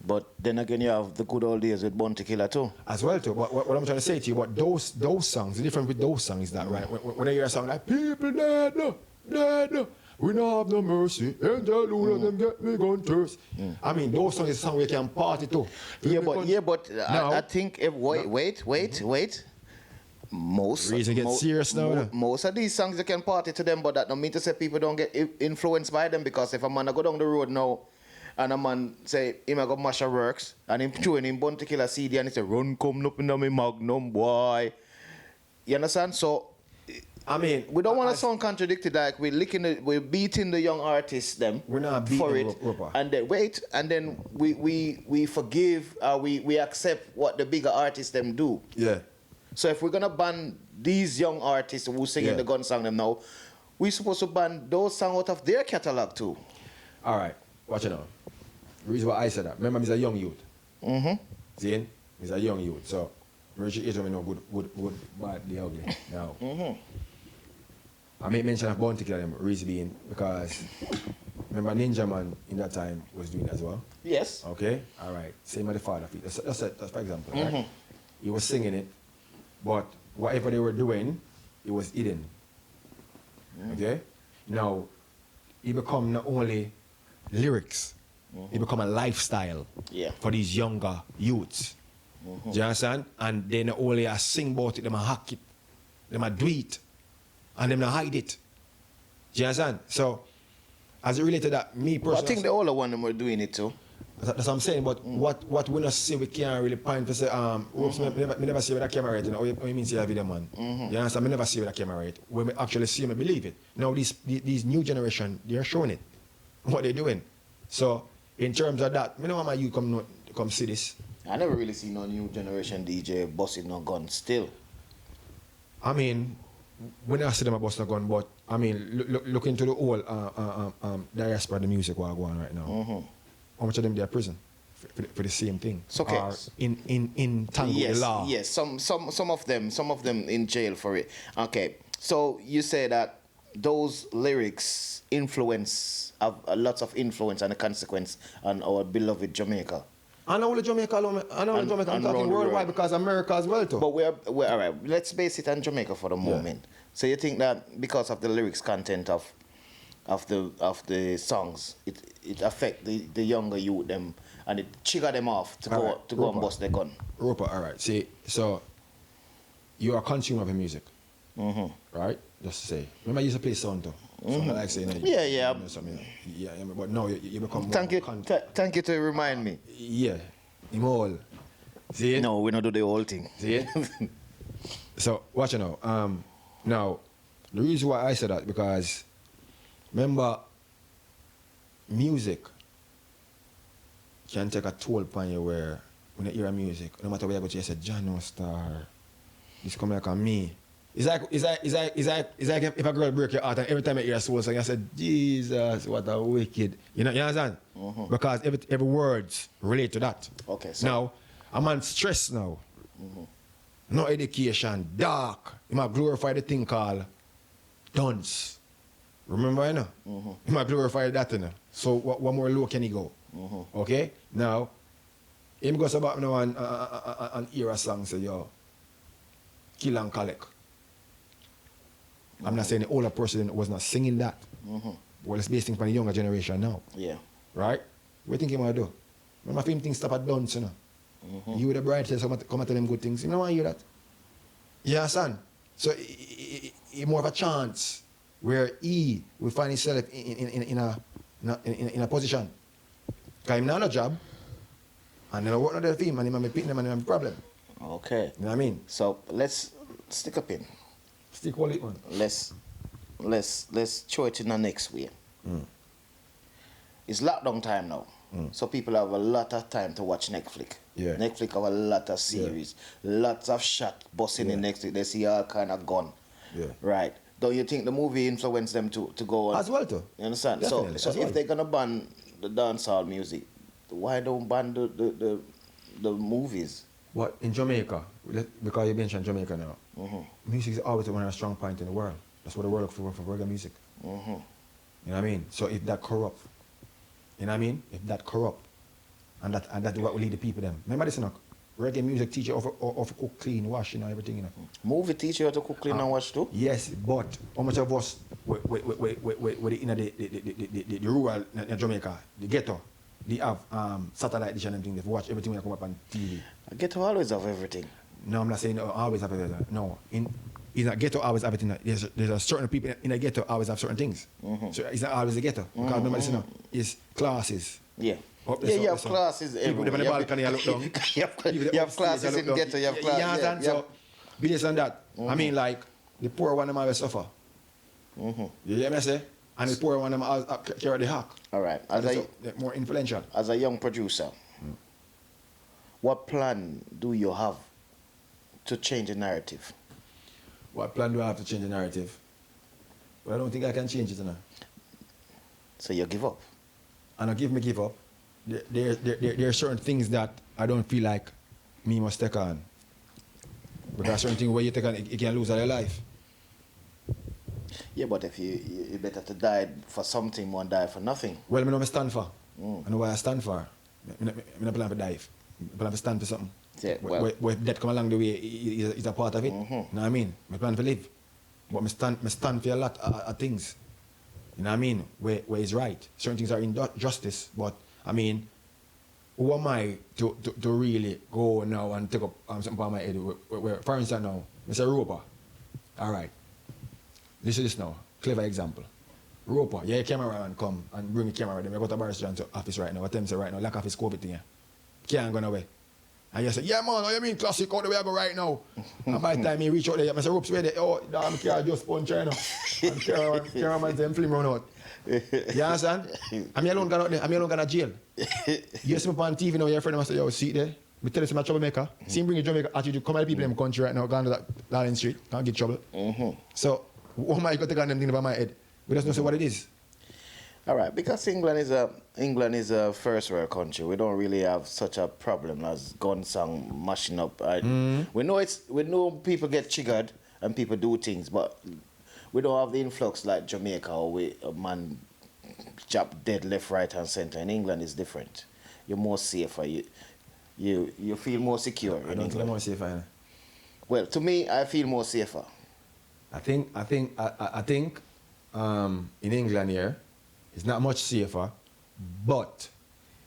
But then again, you have the good old days with Bounty Killer too. As well too. But what I'm trying to say to you, but those songs, the difference with those songs is that, right? When I hear a song like people dead, we don't have no mercy, angel who them get me gun thirst. I mean, those songs is a song we can party to. But I think wait. Most of these songs you can party to them, but that don't mean to say people don't get influenced by them, because if a man go down the road now and a man say him a go mash a works and him chewing him Bounty Killer CD and he say run come up in my magnum boy. You understand? So I mean, we don't want to sound contradicted, like we're beating the young artists them. We're not beating for it, and then we forgive, we accept what the bigger artists them do. Yeah. So if we're gonna ban these young artists who singing the gun song them now, we're supposed to ban those songs out of their catalog too. All right, watch it now. The reason why I said that, remember, I'm a young youth. See, I'm a young youth, so Richard H. know good, bad, the ugly. Now, I made mention of Bounty Killer, reason being because remember Ninja Man in that time was doing it as well. Yes. Okay. All right. Same with the Father Feet. That's for example. Right? He was singing it, but whatever they were doing, it was hidden. Okay. Now, it become not only lyrics, it become a lifestyle for these younger youths. Do you understand? And they not only sing about it, they hack it, they do it, and them not hide it. Do you understand? So as it related to that, me But I personally. think the older one them were doing it too. That's what I'm saying, but what we not see, we can't really point to say, oops, me never see with that camera right, you know, what you mean see a video, man? You understand? Me never see with that camera right. When we actually see me believe it. Now, these new generation, they're showing it, what they're doing. So, in terms of that, me know how my youth come see this. I never really see no new generation DJ busting no gun still. I mean, when I see them a bust a gun, but, I mean, look into the whole diaspora, the music what go on right now. How much of them they are prison for the same thing? It's okay. Or in tango with Yes, the law. yes. Some of them in jail for it. Okay. So you say that those lyrics have lots of influence and a consequence on our beloved Jamaica. I know Jamaica, I'm talking worldwide because America as well too. But we're all right. Let's base it on Jamaica for the moment. So you think that because of the lyrics content of the songs, it affect the younger youth them and it trigger them off to go and bust their gun. Roper, all right. See, so you are a consumer of music, right? Just to say. Remember, I used to play sound too. So I like saying, but now you become Thank you. more Thank you to remind me. Yeah, him all. See it? No, we don't do the whole thing. See it? So watch it now. Now, the reason why I said that because remember, music can take a toll upon you where when you hear music, no matter where you go to, you say John no star. This come like on me. It's like if a girl break your heart and every time you hear a soul song, you say, Jesus, what a wicked. You understand? Because every words relate to that. Okay. So Now, a man stressed now. No education, dark. You might glorify the thing called dance. Remember, you know? You might glorify that, you know? So what more low can he go? Okay? Now, him goes about now an era song, say, yo, kill and collect. I'm not saying the older person was not singing that. Well, it's based on the younger generation now. yeah. Right? What do you think he might do? Remember, film things stop at dance, you know? You with the bride says, come and tell them good things. You don't want to hear that. Yeah, son. So, he more of a chance where he will find himself in a position. Because him not a job, and then work on the film, and he might be picking them and he have a problem. Okay. You know what I mean? So let's stick a pin. Stick all it on. Let's throw it in the next way. It's lockdown time now. So people have a lot of time to watch Netflix. Yeah. Netflix have a lot of series, lots of shot busting in Netflix. They see all kind of gun. Yeah. Right. Don't you think the movie influenced them to go on? As well, too. You understand? Definitely, So as if well. they're gonna ban the dancehall music, why don't ban the movies? But in Jamaica, because you mentioned Jamaica now, music is always one of the strong points in the world. That's what the world looks for reggae music. You know what I mean? So if that corrupt, you know what I mean? If that corrupt, and that's what will lead the people them. Remember this, you know? Reggae music teach you how to cook, clean, wash, you know, everything, you know. Movie teach you how to cook, clean, and wash too? Yes, but how much of us, the rural in Jamaica, the ghetto, they have satellite dish and everything. They watch everything when they come up on TV. I get to always have everything. No, I'm not saying always have everything. No, in a ghetto always have everything. There's a certain people in a ghetto always have certain things. So it's not always a ghetto. Because remember, this, you know, it's classes. Yeah. Up there, Yeah, so- you have so classes people everywhere. on the balcony, I look down. You have classes in ghetto, you have classes. You understand? So, based on that, I mean, like, the poor one, them always suffer. You hear me say? And the poor one, them always carry the hack. All right. So, they're more influential. As a young producer, what plan do you have to change the narrative? What plan do I have to change the narrative? Well, I don't think I can change it, you know. So you give up? And I give up. There are certain things that I don't feel like me must take on. Because certain things where you take on, you can lose all your life. Yeah, but if you better to die for something more than die for nothing. Well, I know what I stand for. I know what I stand for. I don't plan to die. I plan to stand for something. Yeah, well. Where death come along the way is a part of it. You know what I mean? I plan to live. But I stand for a lot of things. You know what I mean? Where it's right. Certain things are injustice, but I mean, who am I to really go now and take up something on my head? Where, for instance, now, Mr. Roper. All right. Listen to this now. Clever example. Roper, yeah, cameraman come and bring the camera with them. I go to Boris Johnson's office right now. I tell him say right now, lack of his COVID thing. Can't go away. And you say, yeah man, what you mean classic out the way I go right now? And by the time he reach out there, I say, Ropes, where they? Oh, damn car just punch right now. And cameraman say, film run out. You understand? I'm alone gone out there. I'm alone gone to jail. You see me on TV now, your friend I say, yo, see there? Me tell you some troublemaker. See him bring you Jamaica attitude. Come at the people in the country right now, gone to that Darling Street, can't get trouble. So, what am I going to take on them thing about my head? We just don't say what it is. All right, because England is a first world country. We don't really have such a problem as gun song mashing up. We know people get triggered and people do things, but we don't have the influx like Jamaica or a man jab dead left, right, and center. In England, it's different. You're more safer. You feel more secure. I don't feel more safer. Well, to me, I feel more safer. I think in England here, it's not much safer, but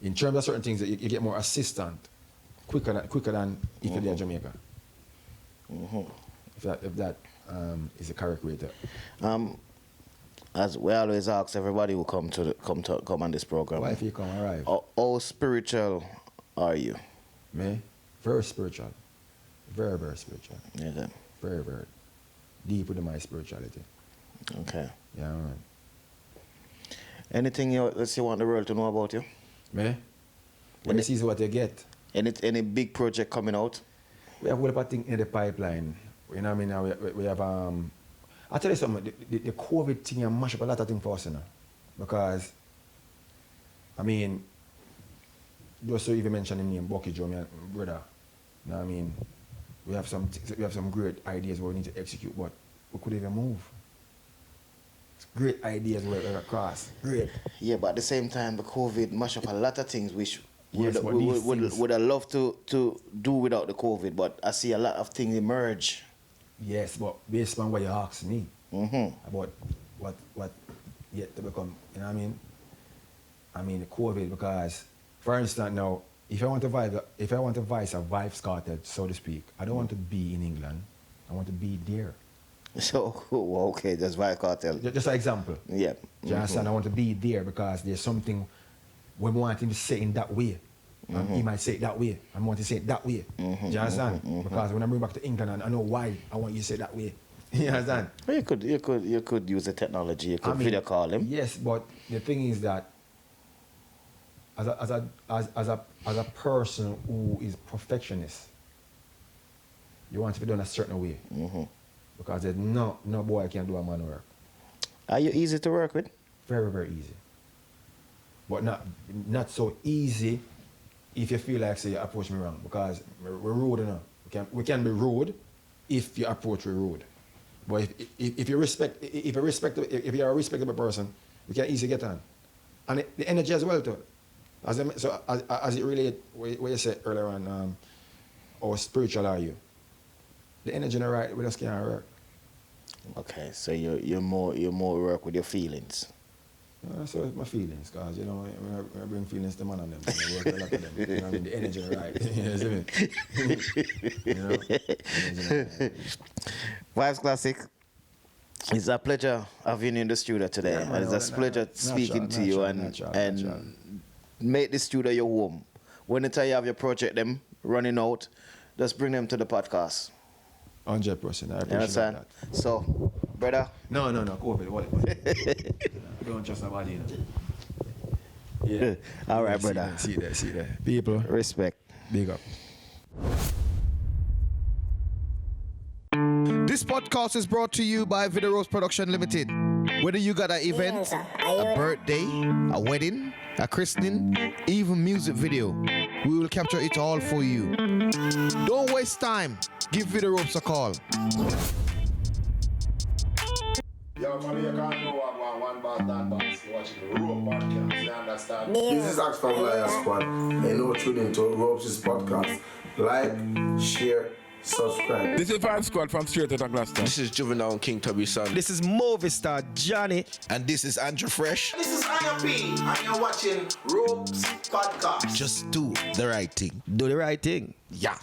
in terms of certain things, you get more assistant quicker than if you're there in Jamaica. If that is the correct way to. As we always ask everybody who come on this program. Why if you come arrive? How spiritual are you? Me? Very spiritual. Very, very spiritual. Yeah. Very, very deep into my spirituality. Okay. Yeah, man. Anything you want the world to know about you? Me? When you see what you get. Any big project coming out? We have a lot of things in the pipeline. You know what I mean? We have, I'll tell you something, the COVID thing has mashed up a lot of things for us, you know. Because, I mean, just so even mention the name, Bucky Joe, my brother. You know what I mean? We have some great ideas where we need to execute, but we couldn't even move. It's great ideas we're across. Great. Yeah, but at the same time, the COVID mashed up a lot of things which Yes, would have loved to do without the COVID, but I see a lot of things emerge. Yes, but based on what you asked me about what yet to become, you know what I mean? I mean the COVID, because for instance now, if I want to vice a Vybz Classic, so to speak, I don't want to be in England. I want to be there. So okay, that's Vybz Classic. Just an example. Yeah. Do you understand? I want to be there because there's something we want him to say in that way. He might say it that way. I want to say it that way. Do you understand? Because when I bring back to England, and I know why I want you to say it that way. You understand? Well, you could use the technology. You could video call him. Yes, but the thing is that as a person who is perfectionist, you want to be done a certain way. Because there's no boy can do a man work. Are you easy to work with? Very, very easy. But not so easy if you feel like say you approach me wrong, because we're rude enough. We can be rude if you approach me rude. But if you're a respectable person, we can easily get on. And the energy as well too. As it relates, what you said earlier on, how spiritual are you? The energy not right, we just can't work. Okay, so you're more work with your feelings. So it's my feelings, because, you know, when I bring feelings to man on them, I work a lot of them. You know what I mean? The energy right. You see me? You know? Vybz Classic, it's a pleasure having you in the studio today. Yeah, man, and it's a pleasure speaking to you and make the studio your home. When you tell you have your project them running out, just bring them to the podcast. 100%. I appreciate that. So, brother. No, COVID. What? Don't trust nobody, you know. Yeah. All right, brother. See there. People. Respect. Big up. This podcast is brought to you by Video Rose Production Limited. Whether you got an event, a birthday, a wedding, a christening, even music video, we will capture it all for you. Don't waste time. Give Video Ropes a call. Yo, man, you can't know what one boss, Dan boss. You're watching the Rope podcast, you understand? This is Axe from Lion Squad, and now tune into Ropes' podcast. Like, share, subscribe. This is Vybz Squad from Straight Outta Gloucester. This is Juvenile and King Tubby's son. This is Movie Star Johnny. And this is Andrew Fresh. This is IMP, and you're watching Ropes Podcast. Just do the right thing. Do the right thing. Yeah.